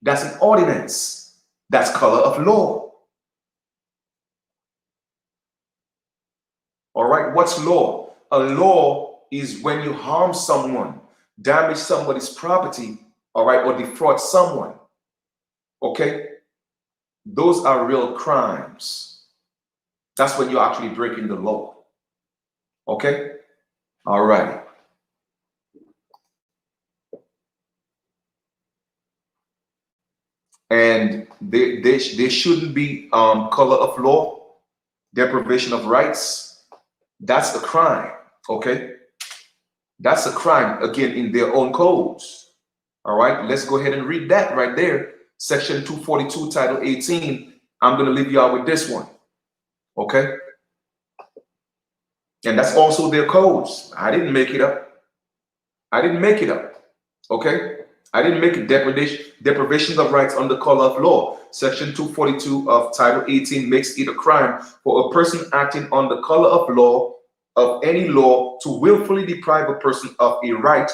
That's an ordinance. That's color of law. All right, what's law? A law is when you harm someone, damage somebody's property, all right, or defraud someone. Okay? Those are real crimes. That's when you're actually breaking the law. Okay? All right. And they shouldn't be color of law, deprivation of rights. That's a crime. Okay? That's a crime, again, in their own codes. All right? Let's go ahead and read that right there. Section 242, Title 18. I'm going to leave y'all with this one. Okay? And that's also their codes. I didn't make it up. I didn't make it up. Okay? I didn't make it. Deprivation of rights under color of law. Section 242 of Title 18 makes it a crime for a person acting on the color of law of any law to willfully deprive a person of a right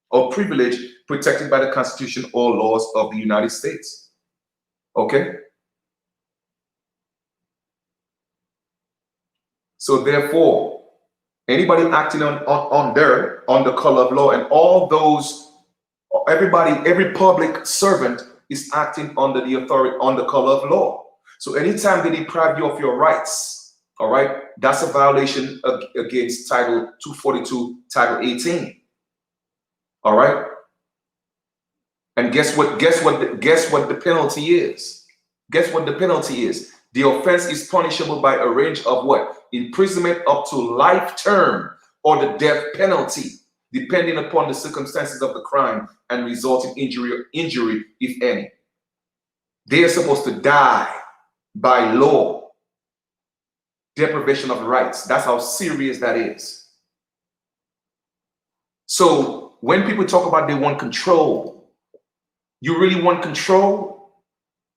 or privilege protected by the Constitution or laws of the United States. Okay? So therefore, anybody acting on the color of law, and all those, everybody, every public servant is acting under the authority, on the color of law. So anytime they deprive you of your rights, all right, that's a violation against Title 242, Title 18. All right. And guess what the penalty is? Guess what the penalty is? The offense is punishable by a range of what? Imprisonment up to life term or the death penalty, depending upon the circumstances of the crime and resulting injury, if any. They are supposed to die by law. Deprivation of rights. That's how serious that is. So when people talk about they want control, you really want control?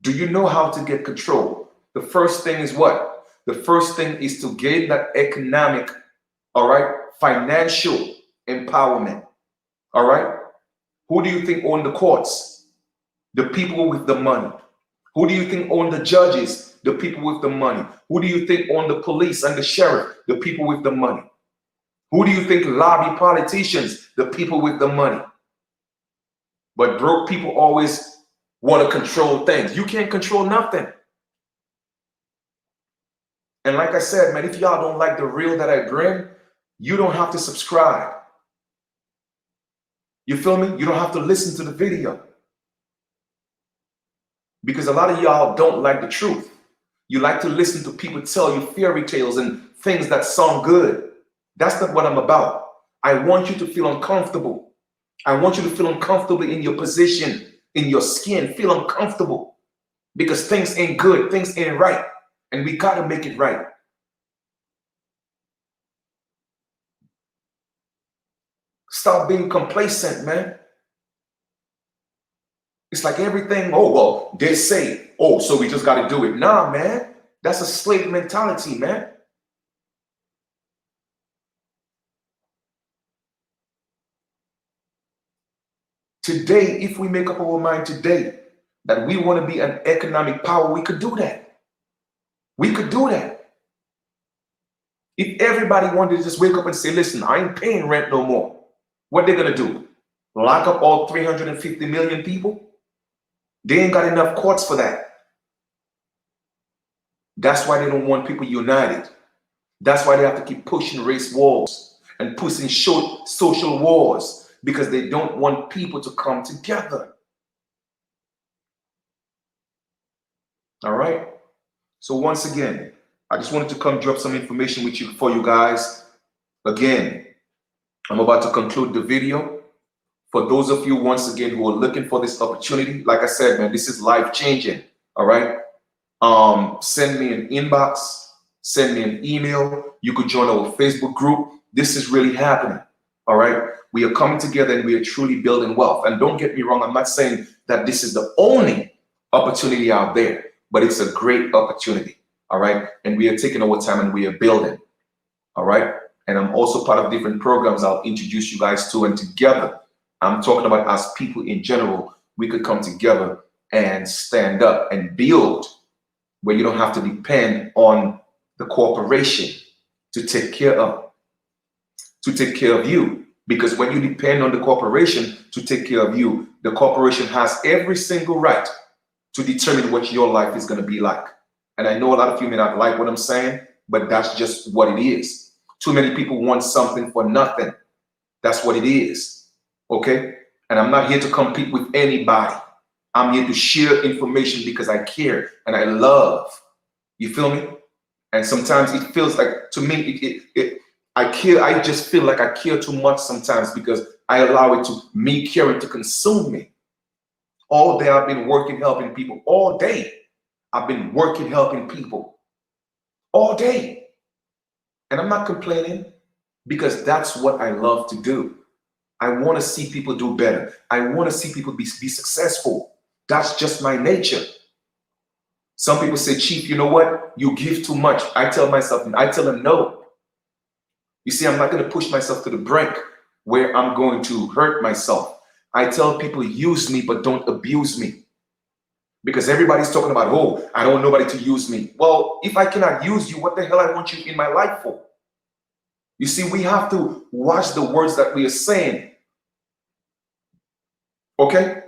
Do you know how to get control? The first thing is what? The first thing is to gain that economic, all right, financial empowerment. All right? Who do you think own the courts? The people with the money. Who do you think own the judges? The people with the money. Who do you think own the police and the sheriff? The people with the money. Who do you think lobby politicians? The people with the money. But broke people always want to control things. You can't control nothing. And like I said, man, if y'all don't like the reel that I bring, you don't have to subscribe. You feel me? You don't have to listen to the video. Because a lot of y'all don't like the truth. You like to listen to people tell you fairy tales and things that sound good. That's not what I'm about. I want you to feel uncomfortable. I want you to feel uncomfortable in your position, in your skin. Feel uncomfortable. Because things ain't good. Things ain't right. And we got to make it right. Stop being complacent, man. It's like everything, oh, well, they say, oh, so we just got to do it. Nah, man. That's a slave mentality, man. Today, if we make up our mind today that we want to be an economic power, we could do that. We could do that. If everybody wanted to just wake up and say, listen, I ain't paying rent no more, what they going to do? Lock up all 350 million people? They ain't got enough courts for that. That's why they don't want people united. That's why they have to keep pushing race wars and pushing social wars, because they don't want people to come together. All right? So once again, I just wanted to come drop some information with you for you guys. Again, I'm about to conclude the video. For those of you, once again, who are looking for this opportunity, like I said, man, this is life-changing. All right? Send me an inbox, send me an email. You could join our Facebook group. This is really happening. All right? We are coming together and we are truly building wealth. And don't get me wrong, I'm not saying that this is the only opportunity out there, but it's a great opportunity. All right? And we are taking our time and we are building. All right? And I'm also part of different programs I'll introduce you guys to, and together, I'm talking about as people in general, we could come together and stand up and build where you don't have to depend on the corporation to take care of you. Because when you depend on the corporation to take care of you, the corporation has every single right to determine what your life is going to be like. And I know a lot of you may not like what I'm saying, but that's just what it is. Too many people want something for nothing. That's what it is. Okay? And I'm not here to compete with anybody. I'm here to share information because I care and I love. You feel me? And sometimes it feels like, to me, I care. I just feel like I care too much sometimes because I allow it to, me caring, to consume me. All day I've been working, helping people. All day I've been working, helping people. all day. And I'm not complaining because that's what I love to do. I want to see people do better. I want to see people be successful. That's just my nature. Some people say, Chief, you know what? You give too much. I tell them no. You see, I'm not going to push myself to the brink where I'm going to hurt myself. I tell people, use me, but don't abuse me. Because everybody's talking about, oh, I don't want nobody to use me. Well, if I cannot use you, what the hell I want you in my life for? You see, we have to watch the words that we are saying. Okay?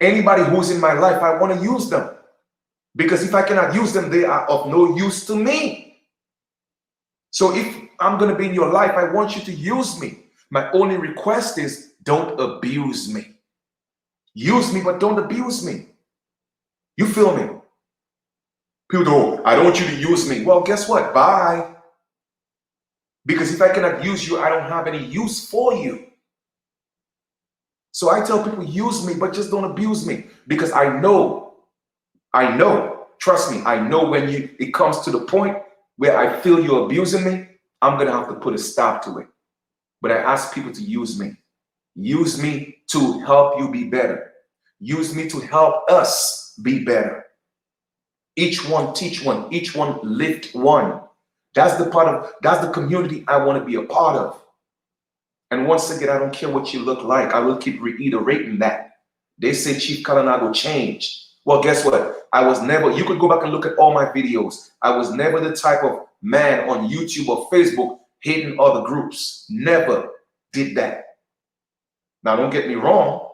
Anybody who's in my life, I want to use them. Because if I cannot use them, they are of no use to me. So if I'm going to be in your life, I want you to use me. My only request is don't abuse me. Use me, but don't abuse me. You feel me? People go, I don't want you to use me. Well, guess what? Bye. Because if I cannot use you, I don't have any use for you. So I tell people, use me, but just don't abuse me. Because I know, trust me, I know when it comes to the point where I feel you're abusing me, I'm going to have to put a stop to it. But I ask people to use me. Use me to help you be better. Use me to help us be better. Each one teach one, each one lift one. That's the community I want to be a part of. And once again, I don't care what you look like. I will keep reiterating that. They say Chief Kalanago changed. Well, guess what? You could go back and look at all my videos. I was never the type of man on YouTube or Facebook hating other groups. Never did that. Now, don't get me wrong.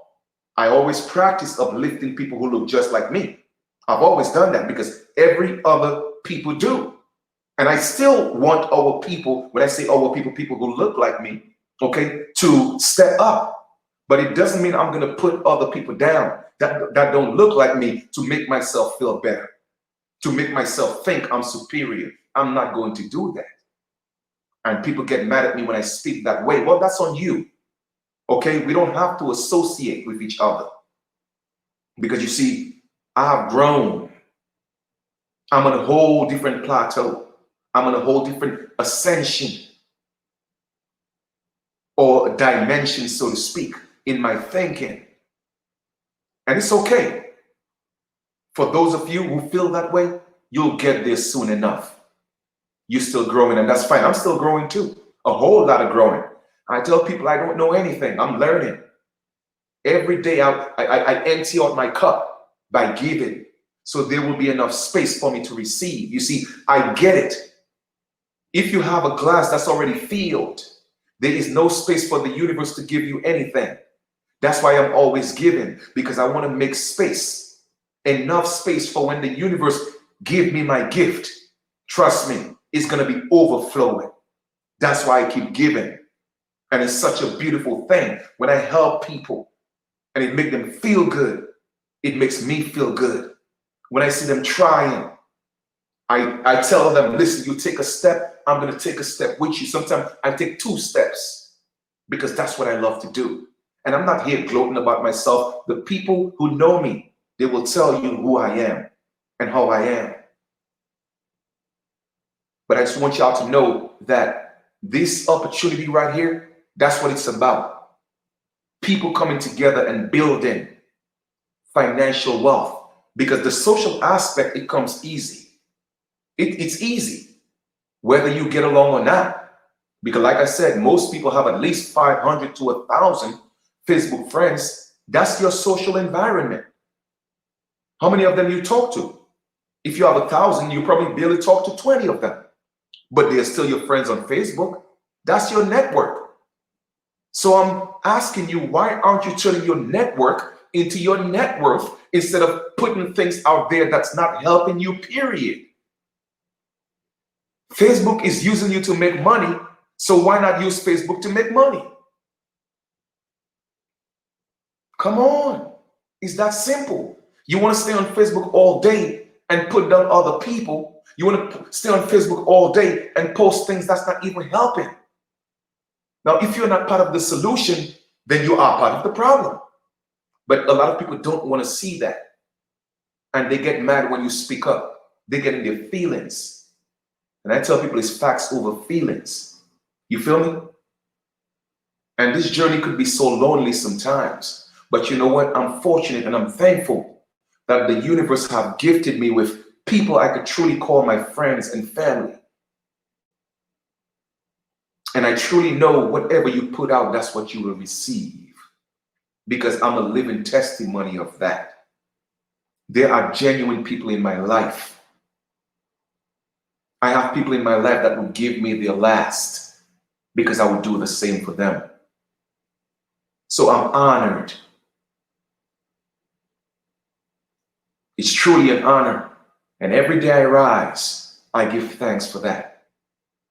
I always practice uplifting people who look just like me. I've always done that because every other people do. And I still want our people, when I say our people who look like me, okay, to step up. But it doesn't mean I'm going to put other people down that don't look like me to make myself feel better, to make myself think I'm superior. I'm not going to do that. And people get mad at me when I speak that way. Well, that's on you. Okay, we don't have to associate with each other. Because you see, I have grown. I'm on a whole different plateau. I'm on a whole different ascension or dimension, so to speak, in my thinking. And it's okay. For those of you who feel that way, you'll get there soon enough. You're still growing, and that's fine. I'm still growing too. A whole lot of growing. I tell people I don't know anything. I'm learning. Every day I empty out my cup by giving. So there will be enough space for me to receive. You see, I get it. If you have a glass that's already filled, there is no space for the universe to give you anything. That's why I'm always giving, because I want to make space, enough space for when the universe give me my gift. Trust me, it's going to be overflowing. That's why I keep giving. And it's such a beautiful thing when I help people and it makes them feel good. It makes me feel good. When I see them trying, I tell them, listen, you take a step, I'm going to take a step with you. Sometimes I take 2 steps because that's what I love to do. And I'm not here gloating about myself. The people who know me, they will tell you who I am and how I am. But I just want y'all to know that this opportunity right here, that's what it's about. People coming together and building financial wealth. Because the social aspect, it comes easy. It's easy, whether you get along or not. Because like I said, most people have at least 500 to 1,000 Facebook friends. That's your social environment. How many of them you talk to? If you have 1,000, you probably barely talk to 20 of them. But they're still your friends on Facebook. That's your network. So I'm asking you, why aren't you turning your network into your net worth instead of putting things out there that's not helping you, period? Facebook is using you to make money, so why not use Facebook to make money? Come on. It's that simple. You want to stay on Facebook all day and put down other people. You want to stay on Facebook all day and post things that's not even helping. Now, if you're not part of the solution, then you are part of the problem. But a lot of people don't want to see that. And they get mad when you speak up. They get in their feelings. And I tell people it's facts over feelings. You feel me? And this journey could be so lonely sometimes. But you know what? I'm fortunate and I'm thankful that the universe have gifted me with people I could truly call my friends and family. And I truly know whatever you put out, that's what you will receive. Because I'm a living testimony of that. There are genuine people in my life. I have people in my life that will give me their last because I would do the same for them. So I'm honored. It's truly an honor. And every day I rise, I give thanks for that.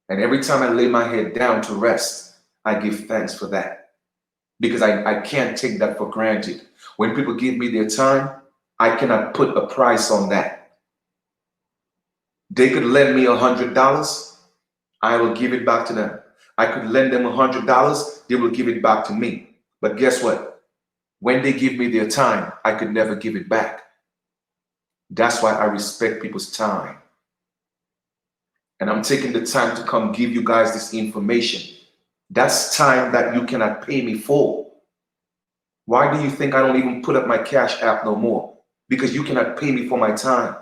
And every time I lay my head down to rest, I give thanks for that. Because I can't take that for granted. When people give me their time, I cannot put a price on that. They could lend me $100, I will give it back to them. I could lend them $100, they will give it back to me. But guess what? When they give me their time, I could never give it back. That's why I respect people's time. And I'm taking the time to come give you guys this information. That's time that you cannot pay me for. Why do you think I don't even put up my Cash App no more? Because you cannot pay me for my time.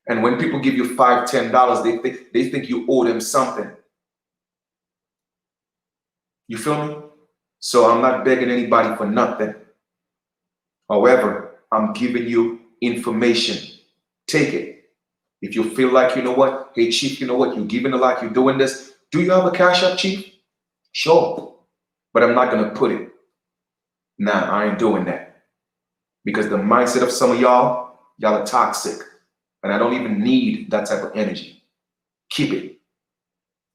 And when people give you $5, $10, they think you owe them something. You feel me? So I'm not begging anybody for nothing. However, I'm giving you information. Take it. If you feel like, you know what, hey Chief, you know what, you're giving a lot, you're doing this. Do you have a Cash App, Chief? Sure. But I'm not gonna put it. Nah, I ain't doing that. Because the mindset of some of y'all are toxic. And I don't even need that type of energy. Keep it.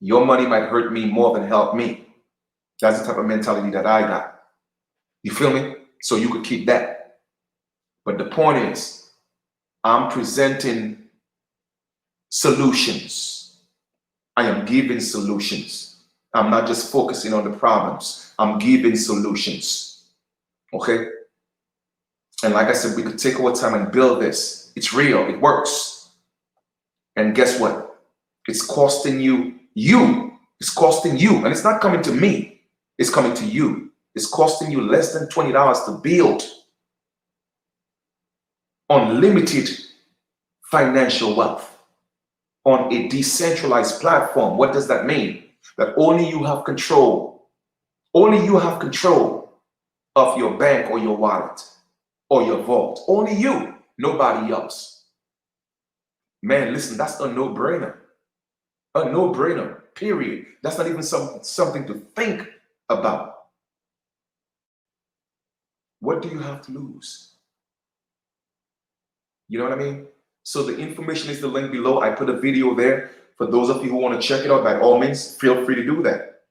Your money might hurt me more than help me. That's the type of mentality that I got. You feel me? So you could keep that. But the point is, I'm presenting solutions. I am giving solutions. I'm not just focusing on the problems. I'm giving solutions. Okay? And like I said, we could take our time and build this. It's real. It works. And guess what? It's costing you. It's costing you. And it's not coming to me. It's coming to you. It's costing you less than $20 to build unlimited financial wealth on a decentralized platform. What does that mean? That only you have control. Only you have control of your bank or your wallet or your vault. Only you, nobody else. Man, listen, that's a no-brainer. A no-brainer, period. That's not even something to think about. What do you have to lose? You know what I mean? So the information is the link below. I put a video there. For those of you who want to check it out, by all means, feel free to do that.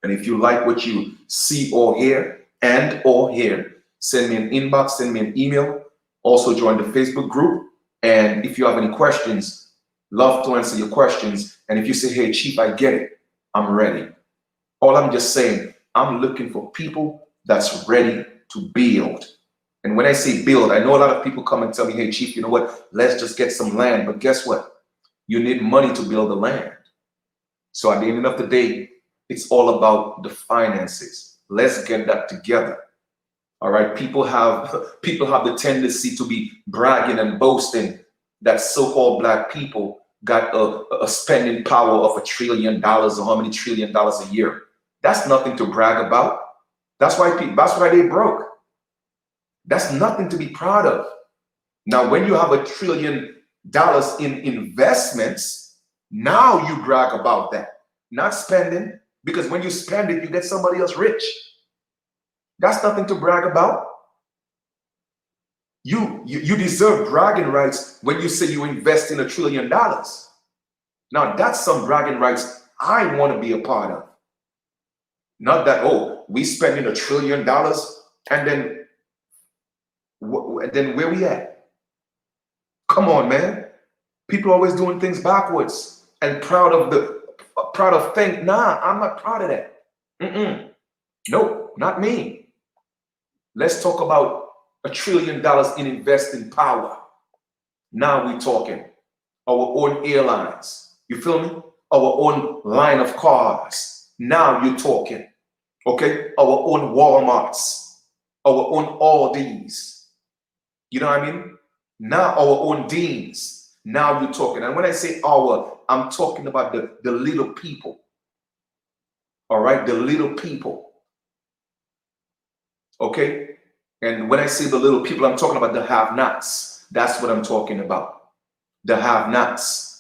And if you like what you see or hear, send me an inbox, send me an email. Also join the Facebook group. And if you have any questions, love to answer your questions. And if you say, hey, Chief, I get it, I'm ready. All I'm just saying, I'm looking for people that's ready to build. And when I say build, I know a lot of people come and tell me, hey, Chief, you know what? Let's just get some land. But guess what? You need money to build the land. So at the end of the day, it's all about the finances. Let's get that together. All right. People have the tendency to be bragging and boasting that so-called Black people got a spending power of $1 trillion or how many $1 trillion a year. That's nothing to brag about. That's why they broke. That's nothing to be proud of. Now, when you have $1 trillion in investments, now you brag about that. Not spending, because when you spend it, you get somebody else rich. That's nothing to brag about. You deserve bragging rights when you say you invest in $1 trillion. Now, that's some bragging rights I want to be a part of. Not that, oh, we spending $1 trillion and then where we at? Come on, man. People always doing things backwards and proud of things. Nah, I'm not proud of that. Nope, not me. Let's talk about $1 trillion in investing power. Now we're talking our own airlines. You feel me? Our own line of cars. Now you're talking. Okay? Our own Walmarts, our own Aldis. You know what I mean? Now our own Deans. Now you're talking. And when I say our, I'm talking about the little people. All right? The little people. Okay? And when I say the little people, I'm talking about the have-nots. That's what I'm talking about. The have-nots.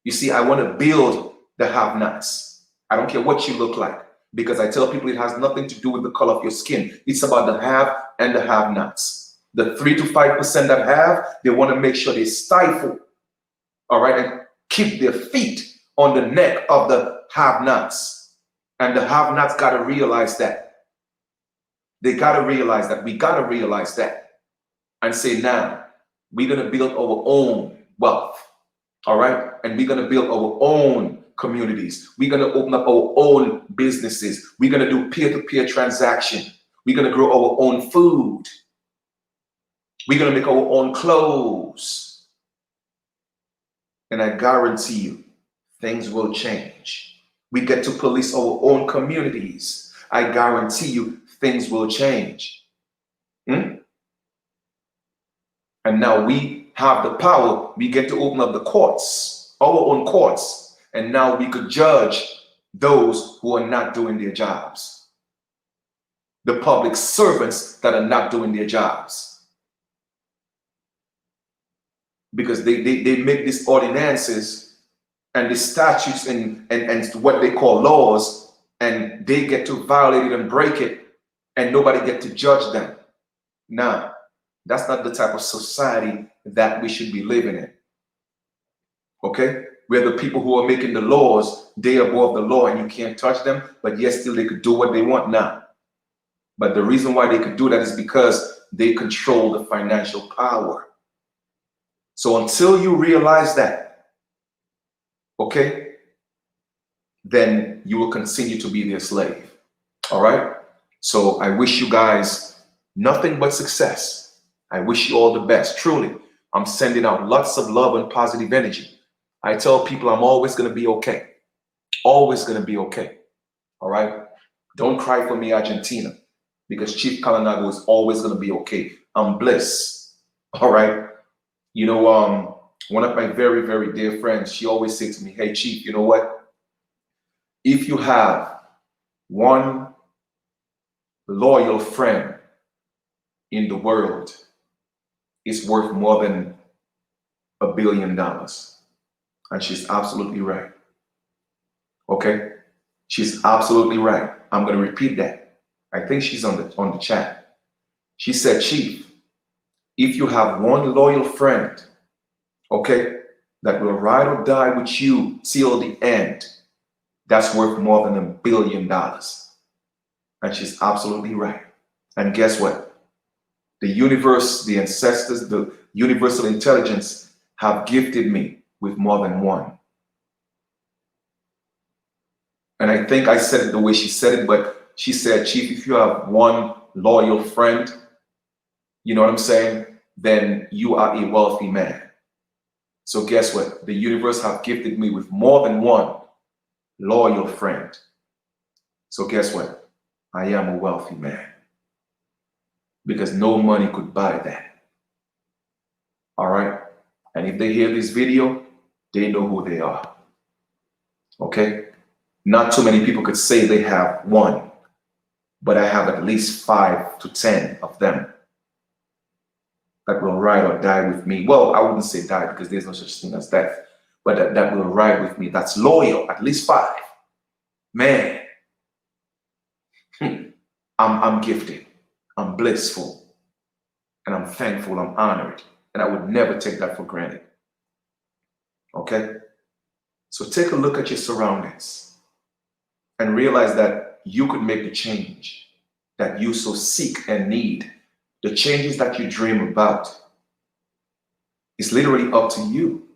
You see, I want to build the have-nots. I don't care what you look like, because I tell people it has nothing to do with the color of your skin. It's about the have and the have-nots. The 3 to 5% that have, they want to make sure they stifle, all right, and keep their feet on the neck of the have-nots. And the have-nots got to realize that. They got to realize that. We got to realize that and say, now, we're going to build our own wealth, all right? And we're going to build our own communities. We're going to open up our own businesses. We're going to do peer-to-peer transaction. We're going to grow our own food. We're going to make our own clothes. And I guarantee you, things will change. We get to police our own communities. I guarantee you, things will change. And now we have the power. We get to open up the courts, our own courts. And now we could judge those who are not doing their jobs. The public servants that are not doing their jobs. Because they make these ordinances and the statutes and what they call laws, and they get to violate it and break it, and nobody get to judge them. Now, that's not the type of society that we should be living in. Okay? Where the people who are making the laws, they are above the law and you can't touch them, but yet still they could do what they want now. But the reason why they could do that is because they control the financial power. So until you realize that, okay, then you will continue to be their slave. All right? So I wish you guys nothing but success. I wish you all the best. Truly, I'm sending out lots of love and positive energy. I tell people I'm always going to be okay. Always going to be okay. All right? Don't cry for me, Argentina, because Chief Kalanago is always going to be okay. I'm bliss. All right? You know, one of my very, very dear friends, she always said to me, hey, Chief, you know what? If you have one loyal friend in the world, it's worth more than $1 billion. And she's absolutely right. Okay? She's absolutely right. I'm going to repeat that. I think she's on the chat. She said, Chief, if you have one loyal friend, okay, that will ride or die with you till the end, that's worth more than $1 billion. And she's absolutely right. And guess what? The universe, the ancestors, the universal intelligence have gifted me with more than one. And I think I said it the way she said it, but she said, Chief, if you have one loyal friend, you know what I'm saying, then you are a wealthy man. So guess what? The universe have gifted me with more than one loyal friend. So guess what? I am a wealthy man. Because no money could buy that. All right? And if they hear this video, they know who they are. Okay? Not too many people could say they have one, but I have at least 5 to 10 of them that will ride or die with me. Well, I wouldn't say die because there's no such thing as death, but that will ride with me. That's loyal, at least 5. Man, I'm gifted, I'm blissful, and I'm thankful, I'm honored, and I would never take that for granted. Okay? So take a look at your surroundings and realize that you could make the change that you so seek and need. The changes that you dream about is literally up to you.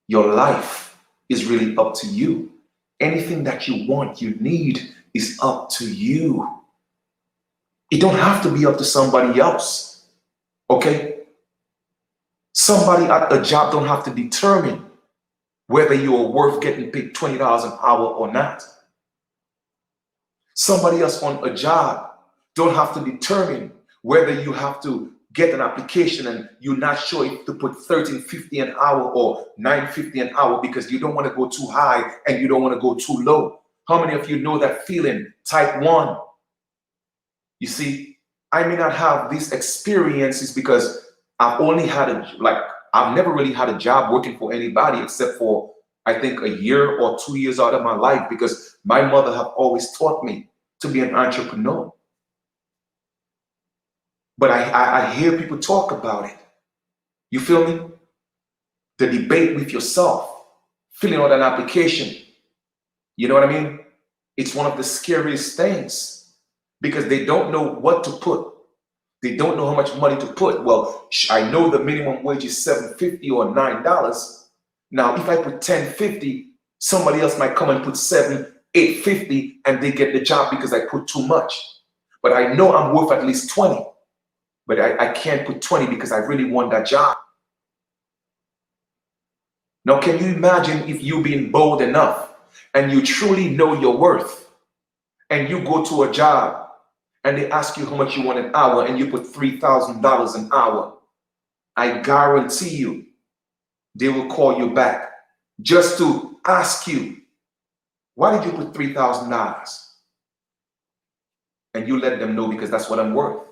Your life is really up to you. Anything that you want, you need is up to you. It don't have to be up to somebody else. Okay? Somebody at a job don't have to determine whether you are worth getting paid $20 an hour or not. Somebody else on a job don't have to determine whether you have to get an application and you're not sure if to put $13.50 an hour or $9.50 an hour because you don't want to go too high and you don't want to go too low. How many of you know that feeling? Type 1. You see, I may not have these experiences because I've only had I've never really had a job working for anybody except for, I think, a year or 2 years out of my life, because my mother have always taught me to be an entrepreneur. But I hear people talk about it. You feel me? The debate with yourself, filling out an application. You know what I mean? It's one of the scariest things because they don't know what to put. They don't know how much money to put. Well, I know the minimum wage is $7.50 or $9. Now, if I put $10.50, somebody else might come and put $8.50 and they get the job because I put too much. But I know I'm worth at least 20. But I can't put 20 because I really want that job. Now, can you imagine if you being bold enough and you truly know your worth and you go to a job and they ask you how much you want an hour and you put $3,000 an hour? I guarantee you they will call you back just to ask you, why did you put $3,000? And you let them know because that's what I'm worth.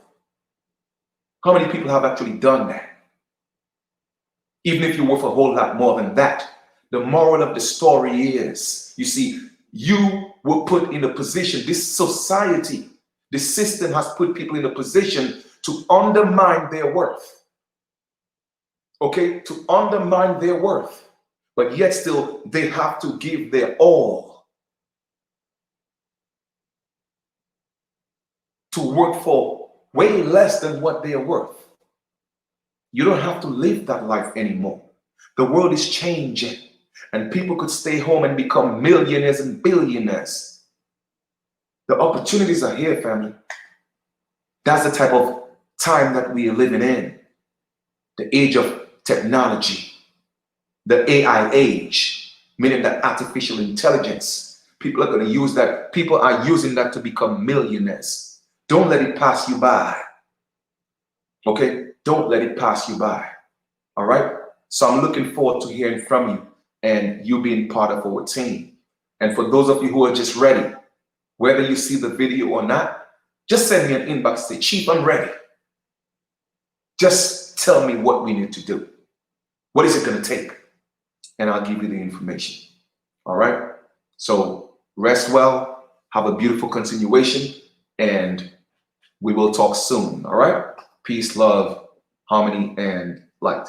How many people have actually done that? Even if you're worth a whole lot more than that, the moral of the story is, you see, you were put in a position, this society, the system has put people in a position to undermine their worth. Okay, to undermine their worth. But yet still, they have to give their all to work for way less than what they are worth. You don't have to live that life anymore. The world is changing, and people could stay home and become millionaires and billionaires. The opportunities are here, family. That's the type of time that we are living in. The age of technology, the AI age, meaning that artificial intelligence. People are going to use that. People are using that to become millionaires. Don't let it pass you by. Okay? Don't let it pass you by. All right? So I'm looking forward to hearing from you and you being part of our team. And for those of you who are just ready, whether you see the video or not, just send me an inbox, say, Chief, I'm ready. Just tell me what we need to do. What is it going to take? And I'll give you the information. All right? So rest well, have a beautiful continuation, and we will talk soon. All right? Peace, love, harmony, and light.